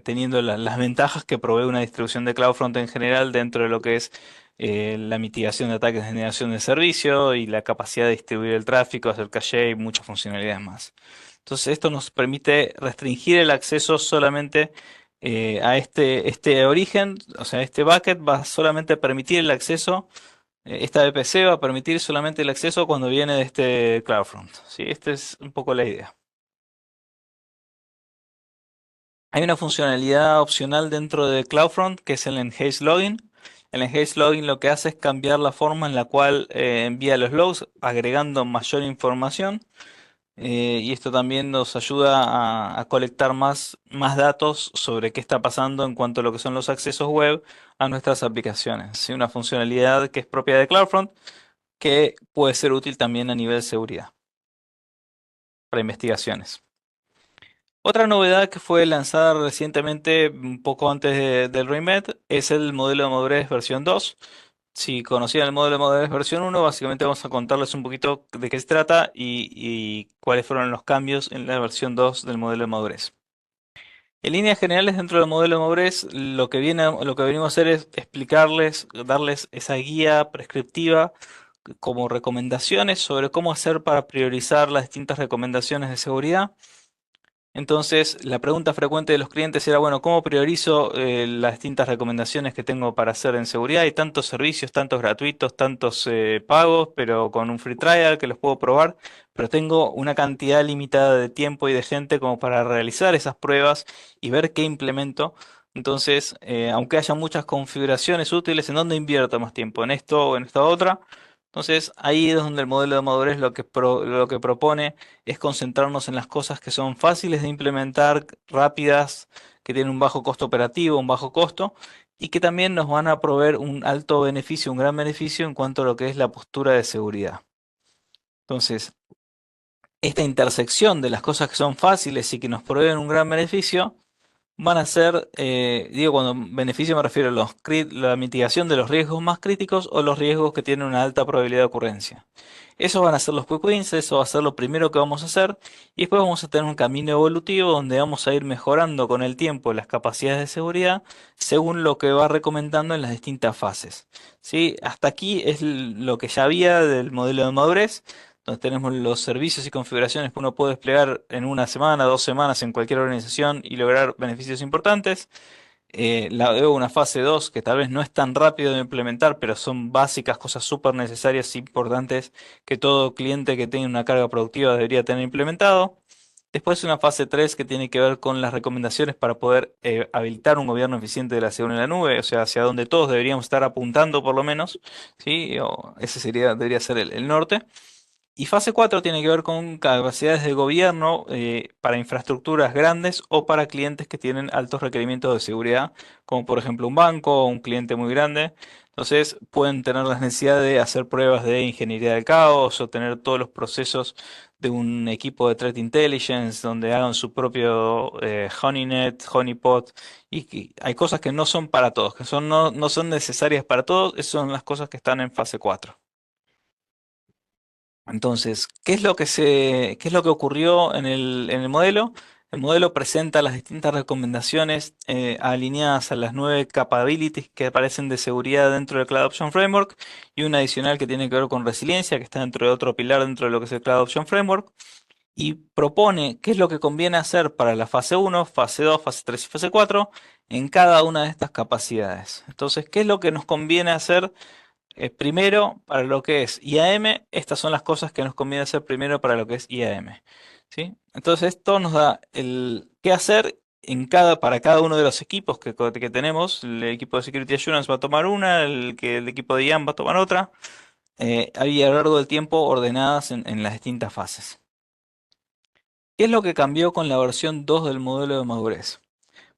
teniendo las ventajas que provee una distribución de CloudFront en general dentro de lo que es la mitigación de ataques de generación de servicio y la capacidad de distribuir el tráfico, hacer caché y muchas funcionalidades más. Entonces esto nos permite restringir el acceso solamente a este origen, o sea, este bucket va solamente a permitir el acceso, esta VPC va a permitir solamente el acceso cuando viene de este CloudFront. ¿Sí? Esta es un poco la idea. Hay una funcionalidad opcional dentro de CloudFront que es el Enhanced Login. El Enhanced Login lo que hace es cambiar la forma en la cual envía los logs, agregando mayor información. Y esto también nos ayuda a colectar más datos sobre qué está pasando en cuanto a lo que son los accesos web a nuestras aplicaciones. ¿Sí? Una funcionalidad que es propia de CloudFront que puede ser útil también a nivel de seguridad para investigaciones. Otra novedad que fue lanzada recientemente, un poco antes del remake, es el modelo de madurez versión 2. Si conocían el modelo de madurez versión 1, básicamente vamos a contarles un poquito de qué se trata y cuáles fueron los cambios en la versión 2 del modelo de madurez. En líneas generales, dentro del modelo de madurez, lo que venimos a hacer es explicarles, darles esa guía prescriptiva como recomendaciones sobre cómo hacer para priorizar las distintas recomendaciones de seguridad. Entonces, la pregunta frecuente de los clientes era, bueno, ¿cómo priorizo las distintas recomendaciones que tengo para hacer en seguridad? Hay tantos servicios, tantos gratuitos, tantos pagos, pero con un free trial que los puedo probar, pero tengo una cantidad limitada de tiempo y de gente como para realizar esas pruebas y ver qué implemento. Entonces, aunque haya muchas configuraciones útiles, ¿en dónde invierto más tiempo? ¿En esto o en esta otra? Entonces, ahí es donde el modelo de madurez lo que propone es concentrarnos en las cosas que son fáciles de implementar, rápidas, que tienen un bajo costo operativo, un bajo costo, y que también nos van a proveer un alto beneficio, un gran beneficio en cuanto a lo que es la postura de seguridad. Entonces, esta intersección de las cosas que son fáciles y que nos proveen un gran beneficio, van a ser, digo, cuando beneficio me refiero a la mitigación de los riesgos más críticos o los riesgos que tienen una alta probabilidad de ocurrencia. Esos van a ser los quick wins, eso va a ser lo primero que vamos a hacer y después vamos a tener un camino evolutivo donde vamos a ir mejorando con el tiempo las capacidades de seguridad según lo que va recomendando en las distintas fases. ¿Sí? Hasta aquí es lo que ya había del modelo de madurez, donde tenemos los servicios y configuraciones que uno puede desplegar en una semana, 2 semanas en cualquier organización y lograr beneficios importantes. Veo una fase 2 que tal vez no es tan rápido de implementar, pero son básicas, cosas súper necesarias, importantes, que todo cliente que tenga una carga productiva debería tener implementado. Después una fase 3 que tiene que ver con las recomendaciones para poder habilitar un gobierno eficiente de la seguridad en la nube, o sea, hacia donde todos deberíamos estar apuntando por lo menos, ¿sí? Ese debería ser el norte. Y fase 4 tiene que ver con capacidades de gobierno para infraestructuras grandes o para clientes que tienen altos requerimientos de seguridad, como por ejemplo un banco o un cliente muy grande. Entonces pueden tener la necesidad de hacer pruebas de ingeniería del caos o tener todos los procesos de un equipo de threat intelligence donde hagan su propio honeynet, honeypot. Hay cosas que no son para todos, que no son necesarias para todos. Esas son las cosas que están en fase 4. Entonces, qué es lo que ocurrió en el modelo? El modelo presenta las distintas recomendaciones alineadas a las 9 capabilities que aparecen de seguridad dentro del Cloud Option Framework y una adicional que tiene que ver con resiliencia, que está dentro de otro pilar dentro de lo que es el Cloud Option Framework, y propone qué es lo que conviene hacer para la fase 1, fase 2, fase 3 y fase 4 en cada una de estas capacidades. Entonces, ¿qué es lo que nos conviene hacer? Primero, para lo que es IAM, estas son las cosas que nos conviene hacer primero para lo que es IAM. ¿Sí? Entonces, esto nos da el qué hacer para cada uno de los equipos que tenemos. El equipo de Security Assurance va a tomar una, el equipo de IAM va a tomar otra, ahí a lo largo del tiempo ordenadas en las distintas fases. ¿Qué es lo que cambió con la versión 2 del modelo de madurez?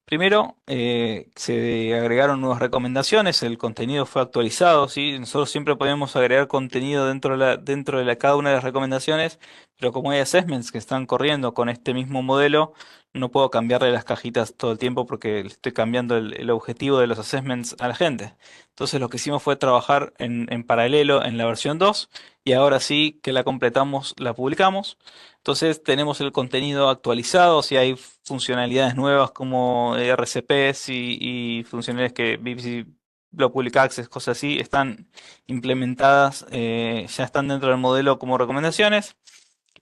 Primero, se agregaron nuevas recomendaciones, el contenido fue actualizado, ¿sí? Nosotros siempre podemos agregar contenido dentro de cada una de las recomendaciones, pero como hay assessments que están corriendo con este mismo modelo, no puedo cambiarle las cajitas todo el tiempo porque le estoy cambiando el objetivo de los assessments a la gente. Entonces lo que hicimos fue trabajar en paralelo en la versión 2 y ahora sí que la completamos, la publicamos. Entonces tenemos el contenido actualizado, si hay funcionalidades nuevas como RCPs y funcionalidades que BBC Block Public Access, cosas así, están implementadas, ya están dentro del modelo como recomendaciones.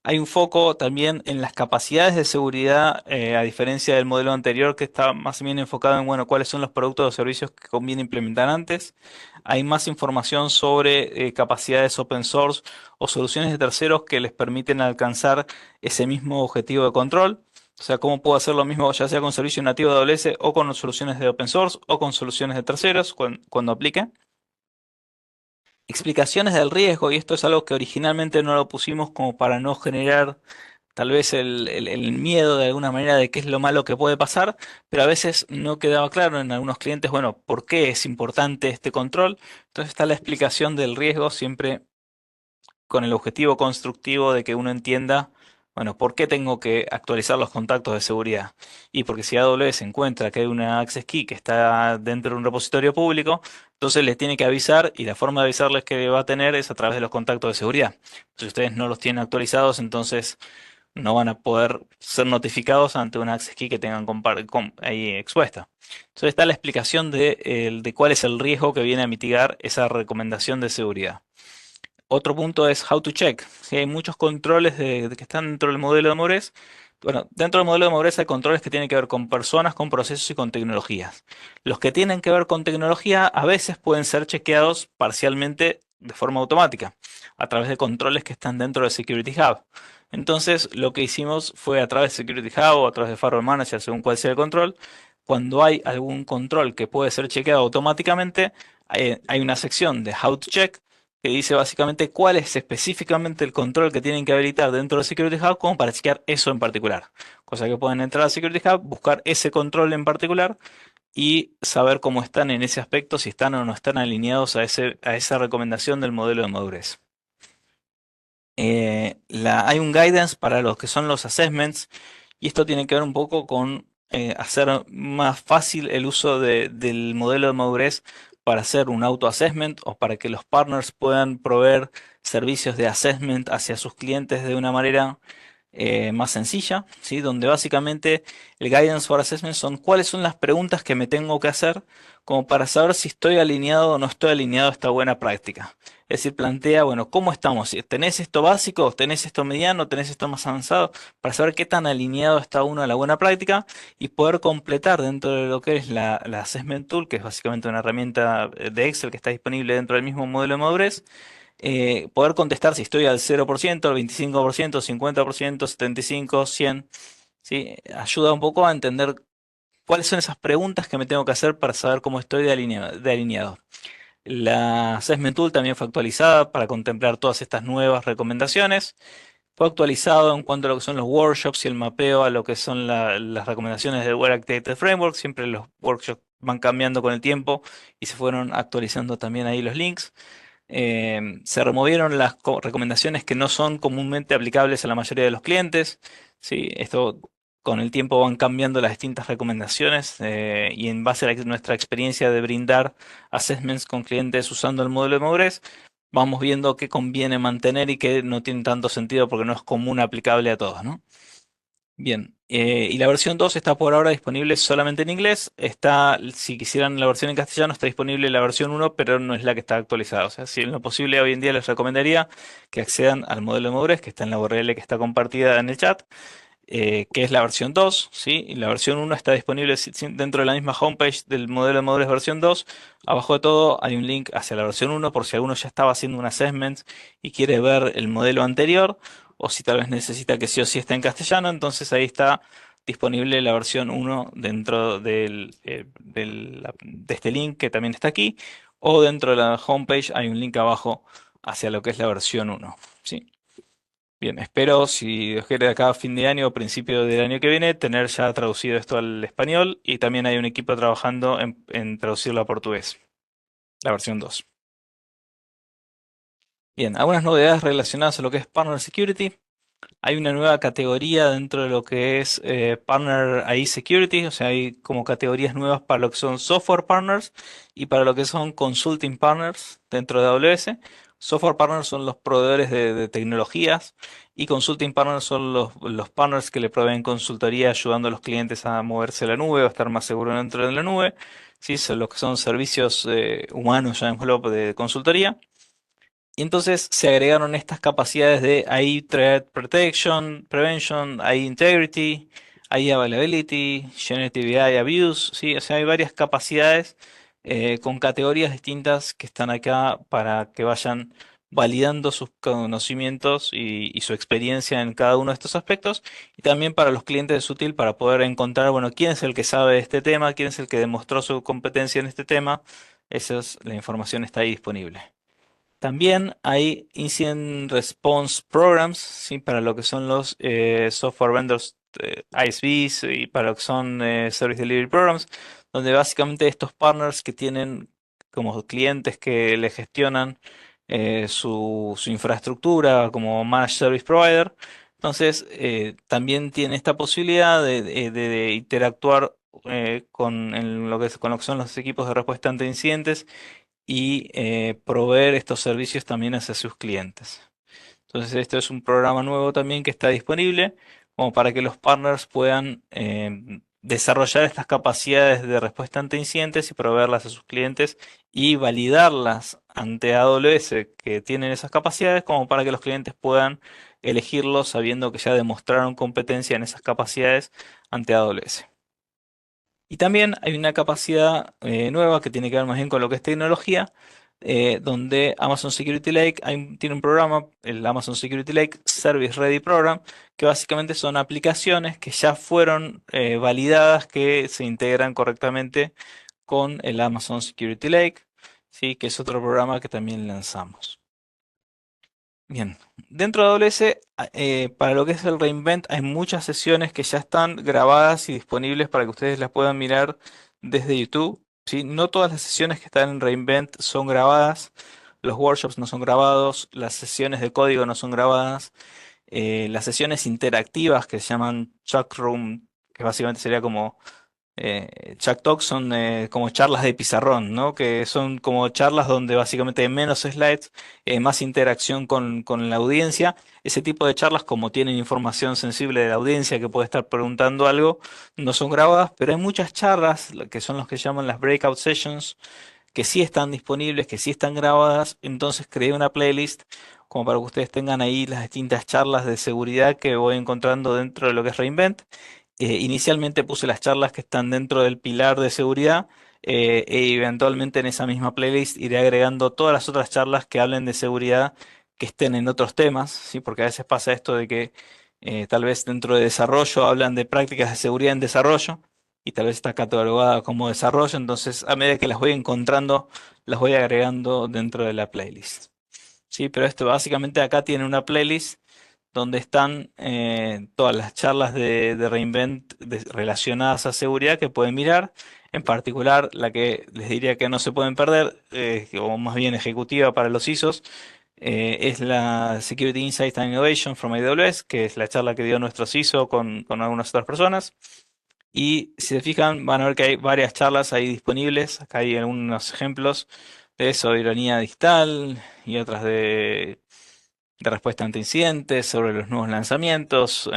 Hay un foco también en las capacidades de seguridad, a diferencia del modelo anterior que está más bien enfocado en, bueno, cuáles son los productos o servicios que conviene implementar antes. Hay más información sobre capacidades open source o soluciones de terceros que les permiten alcanzar ese mismo objetivo de control. O sea, cómo puedo hacer lo mismo ya sea con servicio nativo de AWS o con soluciones de open source o con soluciones de terceros cuando aplique. Explicaciones del riesgo, y esto es algo que originalmente no lo pusimos como para no generar tal vez el miedo de alguna manera de qué es lo malo que puede pasar, pero a veces no quedaba claro en algunos clientes, bueno, ¿por qué es importante este control? Entonces está la explicación del riesgo siempre con el objetivo constructivo de que uno entienda, bueno, ¿por qué tengo que actualizar los contactos de seguridad? Y porque si AWS encuentra que hay una access key que está dentro de un repositorio público, entonces les tiene que avisar y la forma de avisarles que va a tener es a través de los contactos de seguridad. Si ustedes no los tienen actualizados, entonces no van a poder ser notificados ante una access key que tengan ahí expuesta. Entonces está la explicación de cuál es el riesgo que viene a mitigar esa recomendación de seguridad. Otro punto es how to check. Si hay muchos controles de que están dentro del modelo de Mores. Bueno, dentro del modelo de Mores hay controles que tienen que ver con personas, con procesos y con tecnologías. Los que tienen que ver con tecnología a veces pueden ser chequeados parcialmente de forma automática a través de controles que están dentro de Security Hub. Entonces, lo que hicimos fue a través de Security Hub o a través de Firewall Manager, según cuál sea el control, cuando hay algún control que puede ser chequeado automáticamente, hay una sección de How to Check que dice básicamente cuál es específicamente el control que tienen que habilitar dentro de Security Hub como para chequear eso en particular. Cosa que pueden entrar a Security Hub, buscar ese control en particular y saber cómo están en ese aspecto, si están o no están alineados a esa recomendación del modelo de madurez. Hay un guidance para los que son los assessments y esto tiene que ver un poco con hacer más fácil el uso del modelo de madurez para hacer un auto-assessment o para que los partners puedan proveer servicios de assessment hacia sus clientes de una manera más sencilla, ¿sí? Donde básicamente el Guidance for Assessment son cuáles son las preguntas que me tengo que hacer como para saber si estoy alineado o no estoy alineado a esta buena práctica. Es decir, plantea, bueno, ¿cómo estamos? Si ¿tenés esto básico? ¿Tenés esto mediano? ¿Tenés esto más avanzado? Para saber qué tan alineado está uno a la buena práctica y poder completar dentro de lo que es la Assessment Tool, que es básicamente una herramienta de Excel que está disponible dentro del mismo modelo de madurez, poder contestar si estoy al 0%, al 25%, 50%, 75%, 100%, ¿sí? Ayuda un poco a entender cuáles son esas preguntas que me tengo que hacer para saber cómo estoy de alineado. La Assessment Tool también fue actualizada para contemplar todas estas nuevas recomendaciones. Fue actualizado en cuanto a lo que son los workshops y el mapeo a lo que son las recomendaciones del Web Architected Framework. Siempre los workshops van cambiando con el tiempo y se fueron actualizando también ahí los links. Se removieron las recomendaciones que no son comúnmente aplicables a la mayoría de los clientes. ¿Sí? Esto con el tiempo van cambiando las distintas recomendaciones y en base a nuestra experiencia de brindar assessments con clientes usando el modelo de madurez, vamos viendo qué conviene mantener y qué no tiene tanto sentido porque no es común aplicable a todos, ¿no? Bien, y la versión 2 está por ahora disponible solamente en inglés. Está, si quisieran la versión en castellano, está disponible la versión 1, pero no es la que está actualizada. O sea, si en lo posible hoy en día les recomendaría que accedan al modelo de madurez que está en la URL que está compartida en el chat, que es la versión 2, ¿sí? Y la versión 1 está disponible dentro de la misma homepage del modelo de madurez versión 2. Abajo de todo hay un link hacia la versión 1 por si alguno ya estaba haciendo un assessment y quiere ver el modelo anterior, o si tal vez necesita que sí o sí esté en castellano, entonces ahí está disponible la versión 1 dentro de este link que también está aquí, o dentro de la homepage hay un link abajo hacia lo que es la versión 1, ¿sí? Bien, espero, si Dios quiere, de acá a fin de año o principio del año que viene, tener ya traducido esto al español y también hay un equipo trabajando en traducirlo a portugués, la versión 2. Bien, algunas novedades relacionadas a lo que es Partner Security. Hay una nueva categoría dentro de lo que es Partner AI Security, o sea, hay como categorías nuevas para lo que son Software Partners y para lo que son Consulting Partners dentro de AWS. Software Partners son los proveedores de tecnologías y Consulting Partners son los partners que le proveen consultoría ayudando a los clientes a moverse a la nube o a estar más seguros dentro de la nube. Sí, son los que son servicios humanos, llamémoslo, de consultoría. Y entonces se agregaron estas capacidades de AI Threat Protection, Prevention, AI Integrity, AI Availability, Generative AI Abuse, ¿sí? O sea, hay varias capacidades con categorías distintas que están acá para que vayan validando sus conocimientos y su experiencia en cada uno de estos aspectos. Y también para los clientes es útil para poder encontrar, bueno, quién es el que sabe de este tema, quién es el que demostró su competencia en este tema. La información está ahí disponible. También hay Incident Response Programs, ¿sí? Para lo que son los Software Vendors ISVs y para lo que son Service Delivery Programs, donde básicamente estos partners que tienen como clientes que le gestionan su infraestructura como Managed Service Provider, entonces también tiene esta posibilidad de interactuar con lo que son los equipos de respuesta ante incidentes y proveer estos servicios también hacia sus clientes. Entonces, esto es un programa nuevo también que está disponible como para que los partners puedan desarrollar estas capacidades de respuesta ante incidentes y proveerlas a sus clientes y validarlas ante AWS que tienen esas capacidades como para que los clientes puedan elegirlos sabiendo que ya demostraron competencia en esas capacidades ante AWS. Y también hay una capacidad nueva que tiene que ver más bien con lo que es tecnología, donde Amazon Security Lake tiene un programa, el Amazon Security Lake Service Ready Program, que básicamente son aplicaciones que ya fueron validadas, que se integran correctamente con el Amazon Security Lake, ¿sí? Que es otro programa que también lanzamos. Bien, dentro de AWS, para lo que es el Reinvent, hay muchas sesiones que ya están grabadas y disponibles para que ustedes las puedan mirar desde YouTube, ¿sí? No todas las sesiones que están en Reinvent son grabadas, los workshops no son grabados, las sesiones de código no son grabadas, las sesiones interactivas que se llaman Chat Room, que básicamente sería como Chat Talks son como charlas de pizarrón, ¿no? Que son como charlas donde básicamente hay menos slides, más interacción con la audiencia. Ese tipo de charlas, como tienen información sensible de la audiencia que puede estar preguntando algo, no son grabadas, pero hay muchas charlas, que son los que llaman las breakout sessions, que sí están disponibles, que sí están grabadas. Entonces creé una playlist como para que ustedes tengan ahí las distintas charlas de seguridad que voy encontrando dentro de lo que es Reinvent. Inicialmente puse las charlas que están dentro del pilar de seguridad, e eventualmente en esa misma playlist iré agregando todas las otras charlas que hablen de seguridad que estén en otros temas, ¿sí? Porque a veces pasa esto de que tal vez dentro de desarrollo hablan de prácticas de seguridad en desarrollo y tal vez está catalogada como desarrollo. Entonces a medida que las voy encontrando, las voy agregando dentro de la playlist. Sí, pero esto básicamente acá tiene una playlist donde están todas las charlas de Reinvent relacionadas a seguridad que pueden mirar. En particular, la que les diría que no se pueden perder, o más bien ejecutiva para los ISOs, es la Security Insights and Innovation from AWS, que es la charla que dio nuestro CISO con algunas otras personas. Y si se fijan, van a ver que hay varias charlas ahí disponibles. Acá hay algunos ejemplos de soberanía digital y otras de respuesta ante incidentes, sobre los nuevos lanzamientos.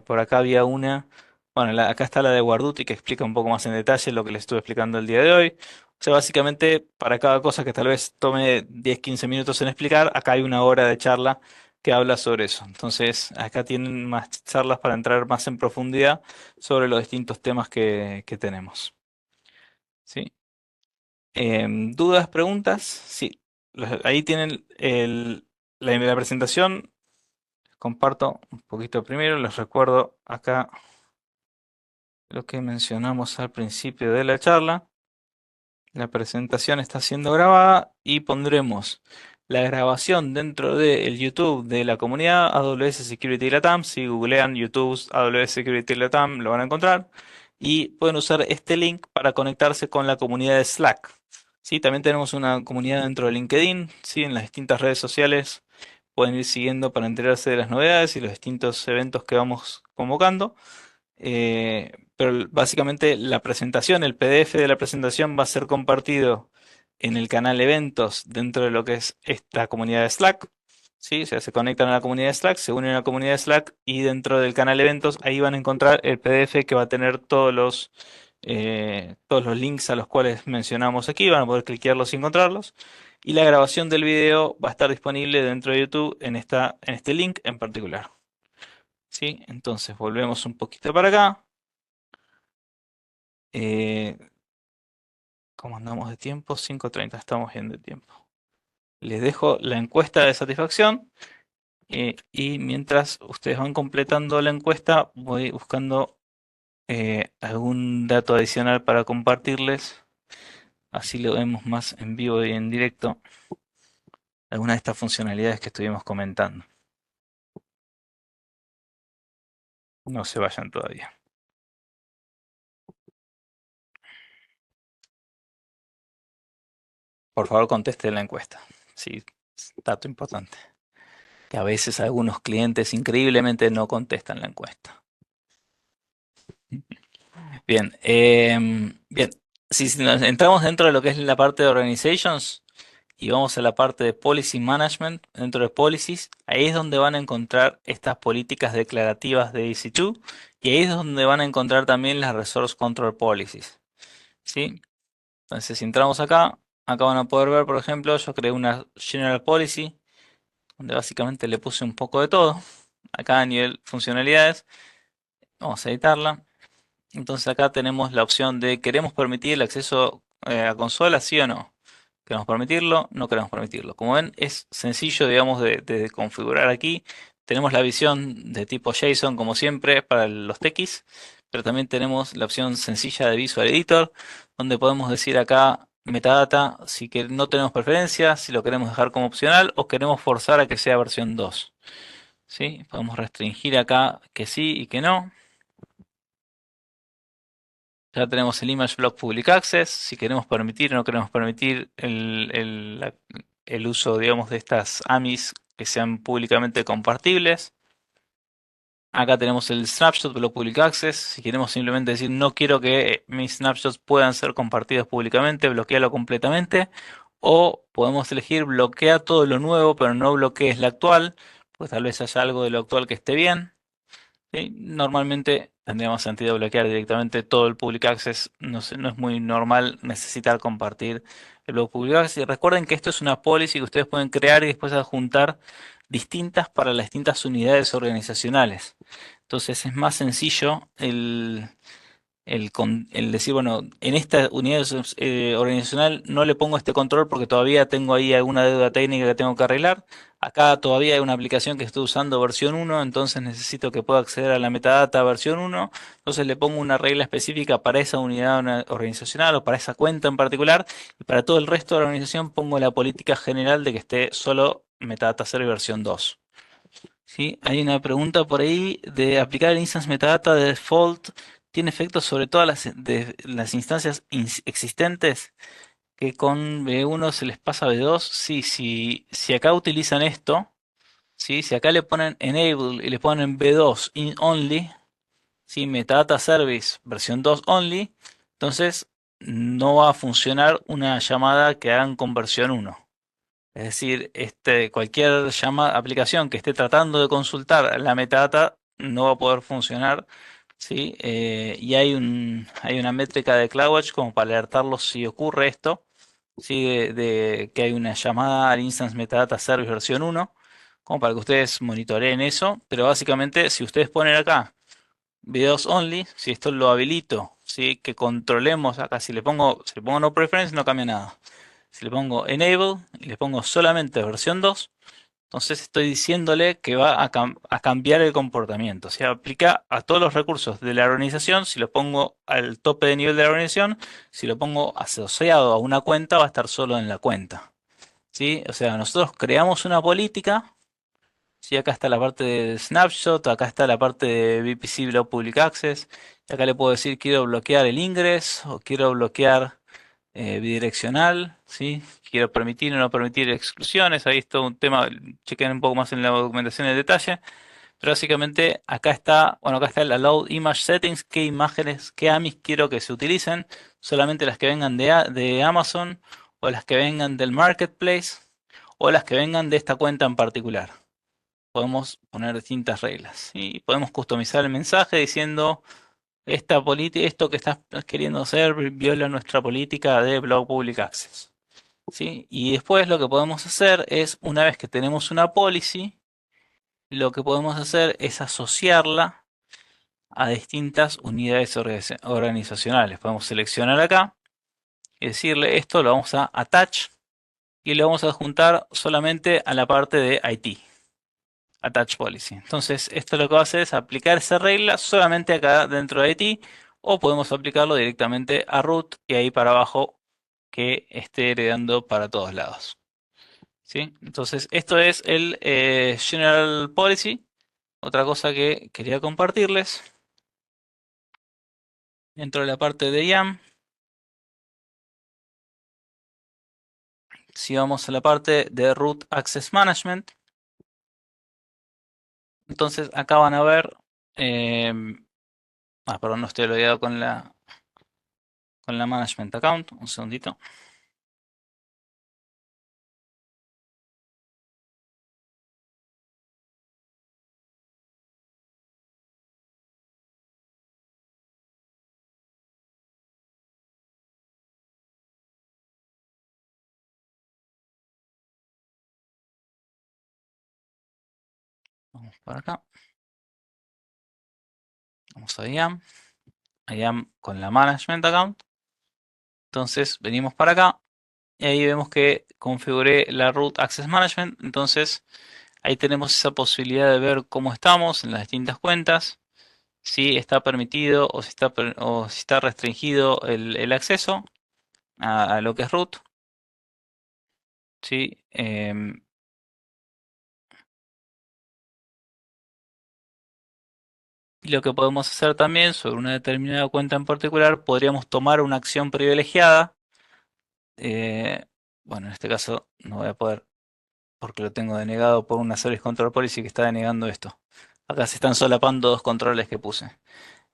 Por acá había una, bueno, acá está la de Guarduti que explica un poco más en detalle lo que les estuve explicando el día de hoy. O sea, básicamente, para cada cosa que tal vez tome 10-15 minutos en explicar, acá hay una hora de charla que habla sobre eso. Entonces, acá tienen más charlas para entrar más en profundidad sobre los distintos temas que tenemos. ¿Sí? ¿Dudas, preguntas? Sí. Ahí tienen la presentación. Comparto un poquito primero, les recuerdo acá lo que mencionamos al principio de la charla. La presentación está siendo grabada y pondremos la grabación dentro del YouTube de la comunidad AWS Security Latam. Si googlean YouTube AWS Security Latam lo van a encontrar. Y pueden usar este link para conectarse con la comunidad de Slack. Sí, también tenemos una comunidad dentro de LinkedIn, sí, en las distintas redes sociales. Pueden ir siguiendo para enterarse de las novedades y los distintos eventos que vamos convocando. Pero básicamente la presentación, el PDF de la presentación va a ser compartido en el canal eventos dentro de lo que es esta comunidad de Slack. ¿Sí? O sea, se conectan a la comunidad de Slack, se unen a la comunidad de Slack y dentro del canal eventos ahí van a encontrar el PDF que va a tener todos los links a los cuales mencionamos aquí. Van a poder cliquearlos y encontrarlos. Y la grabación del video va a estar disponible dentro de YouTube en este link en particular. ¿Sí? Entonces volvemos un poquito para acá. Eh, ¿Cómo andamos de tiempo? 5:30, estamos bien de tiempo. Les dejo la encuesta de satisfacción, y mientras ustedes van completando la encuesta, voy buscando algún dato adicional para compartirles. Así lo vemos más en vivo y en directo. Algunas de estas funcionalidades que estuvimos comentando. No se vayan todavía. Por favor, contesten la encuesta. Sí, dato importante. Que a veces algunos clientes increíblemente no contestan la encuesta. Bien, bien. Si nos entramos dentro de lo que es la parte de organizations y vamos a la parte de policy management, dentro de policies, ahí es donde van a encontrar estas políticas declarativas de EC2 y ahí es donde van a encontrar también las resource control policies. ¿Sí? Entonces, si entramos acá, acá van a poder ver, por ejemplo, yo creé una general policy donde básicamente le puse un poco de todo. Acá a nivel funcionalidades, vamos a editarla. Entonces acá tenemos la opción de ¿queremos permitir el acceso a consola, sí o no? ¿Queremos permitirlo? No queremos permitirlo. Como ven, es sencillo, digamos, de configurar aquí. Tenemos la visión de tipo JSON, como siempre, para los techies, pero también tenemos la opción sencilla de Visual Editor, donde podemos decir acá metadata, si que no tenemos preferencia, si lo queremos dejar como opcional o queremos forzar a que sea versión 2. ¿Sí? Podemos restringir acá que sí y que no. Ya tenemos el Image Block Public Access, si queremos permitir o no queremos permitir el uso, digamos, de estas AMIs que sean públicamente compartibles. Acá tenemos el snapshot block public access. Si queremos simplemente decir no quiero que mis snapshots puedan ser compartidos públicamente, bloquearlo completamente. O podemos elegir bloquea todo lo nuevo, pero no bloquees la actual, pues tal vez haya algo de lo actual que esté bien. ¿Sí? Normalmente tendría más sentido bloquear directamente todo el public access. No no es muy normal necesitar compartir el block public access. Y recuerden que esto es una policy que ustedes pueden crear y después adjuntar distintas para las distintas unidades organizacionales. Entonces es más sencillo el decir, bueno, en esta unidad organizacional no le pongo este control porque todavía tengo ahí alguna deuda técnica que tengo que arreglar. Acá todavía hay una aplicación que estoy usando versión 1, entonces necesito que pueda acceder a la metadata versión 1. Entonces le pongo una regla específica para esa unidad organizacional o para esa cuenta en particular. Y para todo el resto de la organización pongo la política general de que esté solo metadata 0 y versión 2. Sí, hay una pregunta por ahí de aplicar el instance metadata de default. ¿Tiene efectos sobre todas las instancias existentes que con B1 se les pasa a B2? Sí, si acá utilizan esto, ¿sí? Si acá le ponen enable y le ponen B2 in only, ¿sí? Metadata service versión 2 only, entonces no va a funcionar una llamada que hagan con versión 1. Es decir, cualquier aplicación que esté tratando de consultar la metadata no va a poder funcionar, ¿sí? Y hay una métrica de CloudWatch como para alertarlos si ocurre esto, ¿sí? De que hay una llamada al Instance Metadata Service versión 1, como para que ustedes monitoreen eso. Pero básicamente, si ustedes ponen acá videos only, si esto lo habilito, ¿sí? Que controlemos acá, si le pongo no preference no cambia nada. Si le pongo enable y le pongo solamente versión 2, entonces estoy diciéndole que va a cambiar el comportamiento. Se aplica a todos los recursos de la organización. Si lo pongo al tope de nivel de la organización, si lo pongo asociado a una cuenta, va a estar solo en la cuenta. ¿Sí? O sea, nosotros creamos una política. ¿Sí? Acá está la parte de snapshot, acá está la parte de VPC Block Public Access. Y acá le puedo decir quiero bloquear el ingress o quiero bloquear bidireccional, ¿sí? Quiero permitir o no permitir exclusiones, ahí está un tema, chequen un poco más en la documentación de detalle, pero básicamente acá está, bueno, acá está el Allow Image Settings, qué imágenes, qué AMIs quiero que se utilicen, solamente las que vengan de Amazon, o las que vengan del Marketplace, o las que vengan de esta cuenta en particular. Podemos poner distintas reglas, y podemos customizar el mensaje diciendo esto que estás queriendo hacer viola nuestra política de Blog Public Access. ¿Sí? Y después lo que podemos hacer es, una vez que tenemos una policy, lo que podemos hacer es asociarla a distintas unidades organizacionales. Podemos seleccionar acá y decirle esto lo vamos a attach y lo vamos a adjuntar solamente a la parte de IT. Attach Policy. Entonces, esto lo que va a hacer es aplicar esa regla solamente acá dentro de IT, o podemos aplicarlo directamente a root y ahí para abajo que esté heredando para todos lados. ¿Sí? Entonces, esto es el General Policy. Otra cosa que quería compartirles dentro de la parte de IAM. Si vamos a la parte de Root Access Management, entonces acá van a ver, perdón, no estoy logueado con la Management Account, un segundito. Vamos para acá. Vamos a IAM. A IAM con la Management Account. Entonces venimos para acá. Y ahí vemos que configuré la Root Access Management. Entonces ahí tenemos esa posibilidad de ver cómo estamos en las distintas cuentas. Si está permitido o si está restringido el acceso a lo que es root. ¿Sí? Y lo que podemos hacer también sobre una determinada cuenta en particular, podríamos tomar una acción privilegiada. Eh, bueno, en este caso no voy a poder porque lo tengo denegado por una Service Control Policy que está denegando esto. Acá se están solapando dos controles que puse.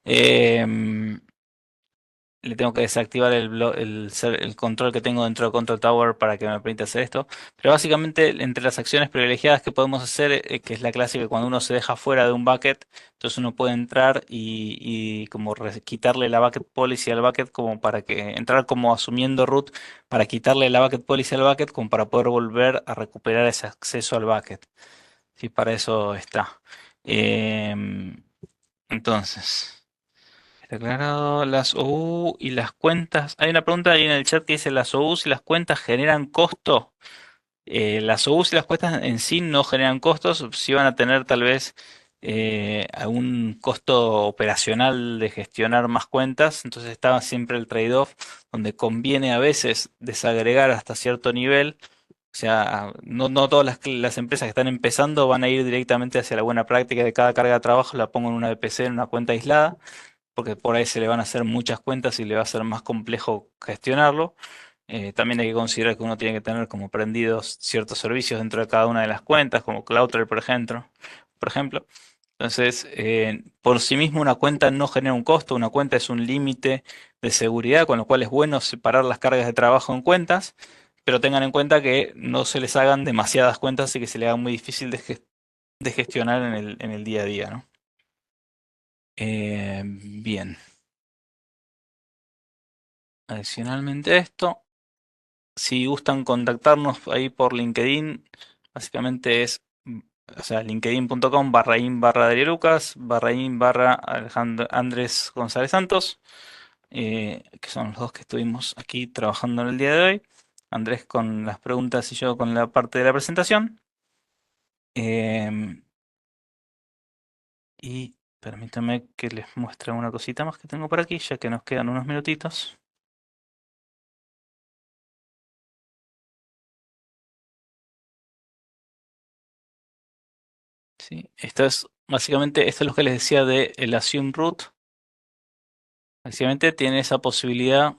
Em, Le tengo que desactivar el control que tengo dentro de Control Tower para que me permita hacer esto. Pero básicamente entre las acciones privilegiadas que podemos hacer, que es la clásica cuando uno se deja fuera de un bucket, entonces uno puede entrar y como quitarle la bucket policy al bucket como para que entrar como asumiendo root para quitarle la bucket policy al bucket como para poder volver a recuperar ese acceso al bucket. Sí, para eso está. Em, entonces. Declarado las OU y las cuentas. Hay una pregunta ahí en el chat que dice: ¿las OUs y las cuentas generan costo? Las OUs y las cuentas en sí no generan costos, sí van a tener tal vez algún costo operacional de gestionar más cuentas, entonces está siempre el trade-off donde conviene a veces desagregar hasta cierto nivel. O sea, no todas las empresas que están empezando van a ir directamente hacia la buena práctica de cada carga de trabajo, la pongo en una VPC, en una cuenta aislada porque por ahí se le van a hacer muchas cuentas y le va a ser más complejo gestionarlo. También hay que considerar que uno tiene que tener como prendidos ciertos servicios dentro de cada una de las cuentas, como Cloudflare, por ejemplo. Por ejemplo. Entonces, por sí mismo una cuenta no genera un costo, una cuenta es un límite de seguridad, con lo cual es bueno separar las cargas de trabajo en cuentas, pero tengan en cuenta que no se les hagan demasiadas cuentas y que se le haga muy difícil de gestionar en el día a día, ¿no? Bien. Adicionalmente a esto, si gustan contactarnos ahí por LinkedIn, básicamente es, o sea, linkedin.com/in Lucas, /in Andrés González Santos, que son los dos que estuvimos aquí trabajando en el día de hoy. Andrés con las preguntas y yo con la parte de la presentación. Em, y permítanme que les muestre una cosita más que tengo por aquí, ya que nos quedan unos minutitos. Sí, esto es básicamente, esto es lo que les decía de el assume root. Básicamente tiene esa posibilidad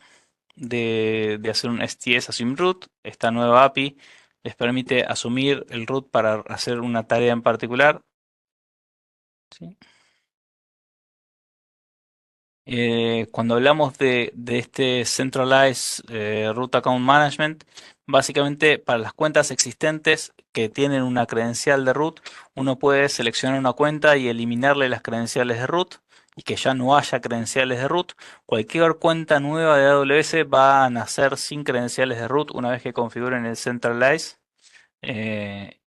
de hacer un STS assume root. Esta nueva API les permite asumir el root para hacer una tarea en particular. ¿Sí? Cuando hablamos de este Centralized Root Account Management, básicamente para las cuentas existentes que tienen una credencial de root, uno puede seleccionar una cuenta y eliminarle las credenciales de root y que ya no haya credenciales de root. Cualquier cuenta nueva de AWS va a nacer sin credenciales de root una vez que configuren el Centralized.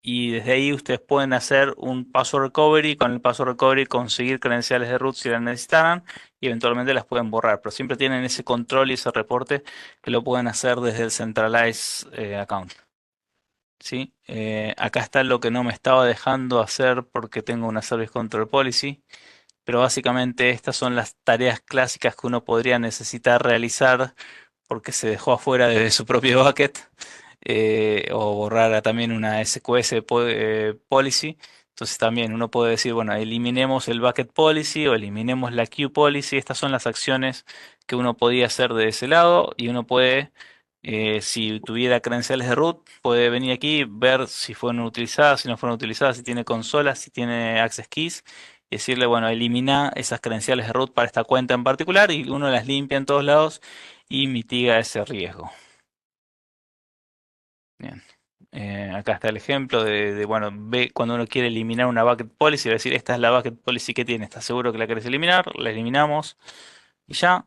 Y desde ahí ustedes pueden hacer un password recovery, con el password recovery conseguir credenciales de root si las necesitaran y eventualmente las pueden borrar, pero siempre tienen ese control y ese reporte que lo pueden hacer desde el centralized account. ¿Sí? Acá está lo que no me estaba dejando hacer porque tengo una service control policy, pero básicamente estas son las tareas clásicas que uno podría necesitar realizar porque se dejó afuera de su propio bucket, o borrar también una SQS policy. Entonces también uno puede decir, bueno, eliminemos el bucket policy o eliminemos la queue policy. Estas son las acciones que uno podía hacer de ese lado y uno puede, si tuviera credenciales de root, puede venir aquí, ver si fueron utilizadas, si no fueron utilizadas, si tiene consolas, si tiene access keys y decirle, bueno, elimina esas credenciales de root para esta cuenta en particular y uno las limpia en todos lados y mitiga ese riesgo. Bien. Acá está el ejemplo bueno, ve cuando uno quiere eliminar una bucket policy, va a decir, esta es la bucket policy que tiene, ¿estás seguro que la querés eliminar? La eliminamos y ya.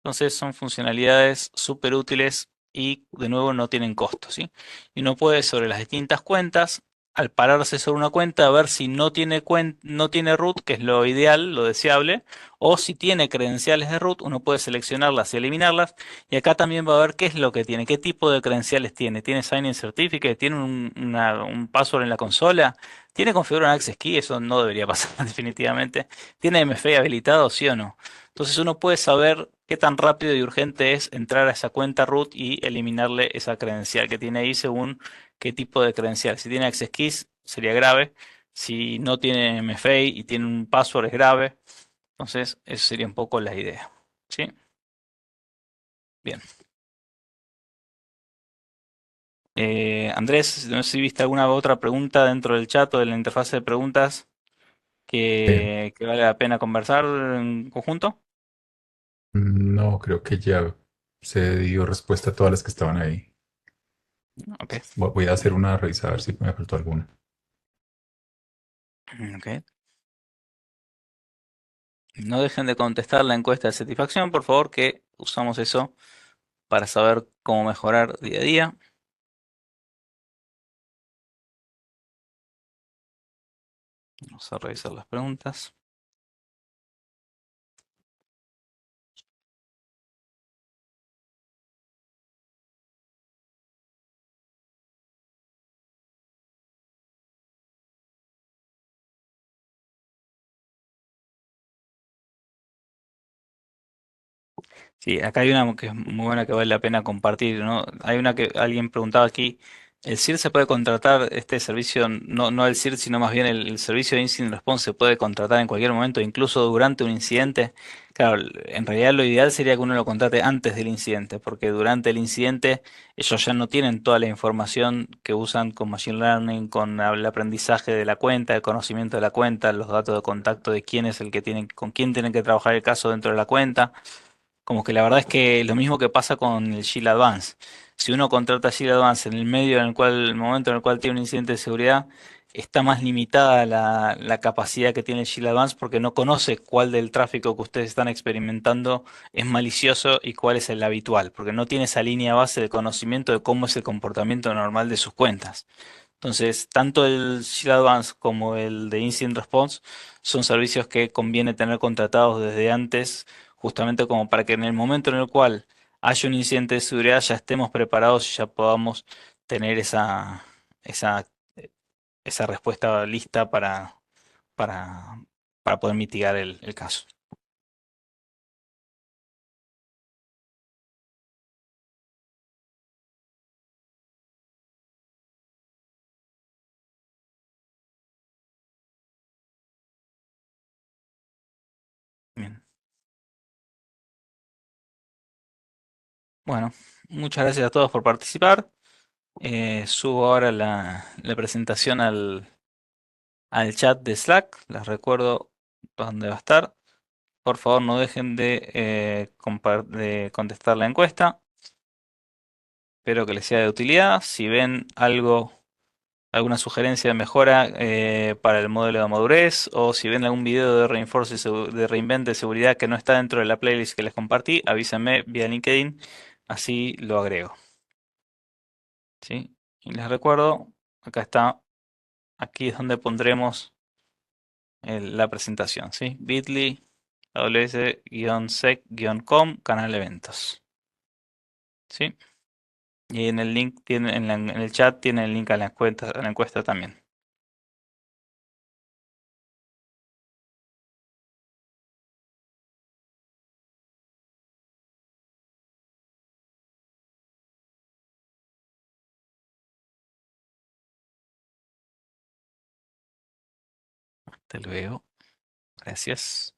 Entonces son funcionalidades súper útiles y de nuevo no tienen costo, ¿sí? Y uno puede sobre las distintas cuentas, al pararse sobre una cuenta, ver si no tiene, no tiene root, que es lo ideal, lo deseable, o si tiene credenciales de root, uno puede seleccionarlas y eliminarlas. Y acá también va a ver qué es lo que tiene, qué tipo de credenciales tiene. ¿Tiene Sign-in Certificate? ¿Tiene un password en la consola? ¿Tiene configurado un Access Key? Eso no debería pasar definitivamente. ¿Tiene MFA habilitado, sí o no? Entonces uno puede saber qué tan rápido y urgente es entrar a esa cuenta root y eliminarle esa credencial que tiene ahí según qué tipo de credencial. Si tiene access keys sería grave. Si no tiene MFA y tiene un password es grave. Entonces eso sería un poco la idea. ¿Sí? Bien. Andrés, no sé si viste alguna otra pregunta dentro del chat o de la interfaz de preguntas. Sí. que vale la pena conversar en conjunto. No, creo que ya se dio respuesta a todas las que estaban ahí. Ok, Voy a hacer una revisa a ver si me faltó alguna. ok. No dejen de contestar la encuesta de satisfacción, por favor, que usamos eso para saber cómo mejorar día a día. Vamos a revisar las preguntas. Sí, acá hay una que es muy buena que vale la pena compartir, ¿no? Hay una que alguien preguntaba aquí, ¿el SIR se puede contratar este servicio, no el SIR, sino más bien el servicio de Incident Response se puede contratar en cualquier momento, incluso durante un incidente? Claro, en realidad lo ideal sería que uno lo contrate antes del incidente, porque durante el incidente ellos ya no tienen toda la información que usan con Machine Learning, con el aprendizaje de la cuenta, el conocimiento de la cuenta, los datos de contacto de quién es el que tienen, con quién tienen que trabajar el caso dentro de la cuenta. Como que la verdad es que lo mismo que pasa con el Shield Advance. Si uno contrata Shield Advance en el medio en el cual, el momento en el cual tiene un incidente de seguridad, está más limitada la capacidad que tiene el Shield Advance porque no conoce cuál del tráfico que ustedes están experimentando es malicioso y cuál es el habitual, porque no tiene esa línea base de conocimiento de cómo es el comportamiento normal de sus cuentas. Entonces, tanto el Shield Advance como el de Incident Response son servicios que conviene tener contratados desde antes, justamente como para que en el momento en el cual haya un incidente de seguridad ya estemos preparados y ya podamos tener esa, esa respuesta lista para, para poder mitigar el caso. Bien. Bueno, muchas gracias a todos por participar. Subo ahora la presentación al chat de Slack. Les recuerdo dónde va a estar. Por favor, no dejen de contestar la encuesta. Espero que les sea de utilidad. Si ven algo, alguna sugerencia de mejora para el modelo de madurez, o si ven algún video de de Reinvent de seguridad que no está dentro de la playlist que les compartí, avísenme vía LinkedIn, así lo agrego. ¿Sí? Y les recuerdo, acá está, aquí es donde pondremos la presentación, ¿sí? Bit.ly, ws-sec-com, canal eventos. ¿Sí? Y en el link tiene, en el chat tiene el link a la encuesta también. Hasta luego. Gracias.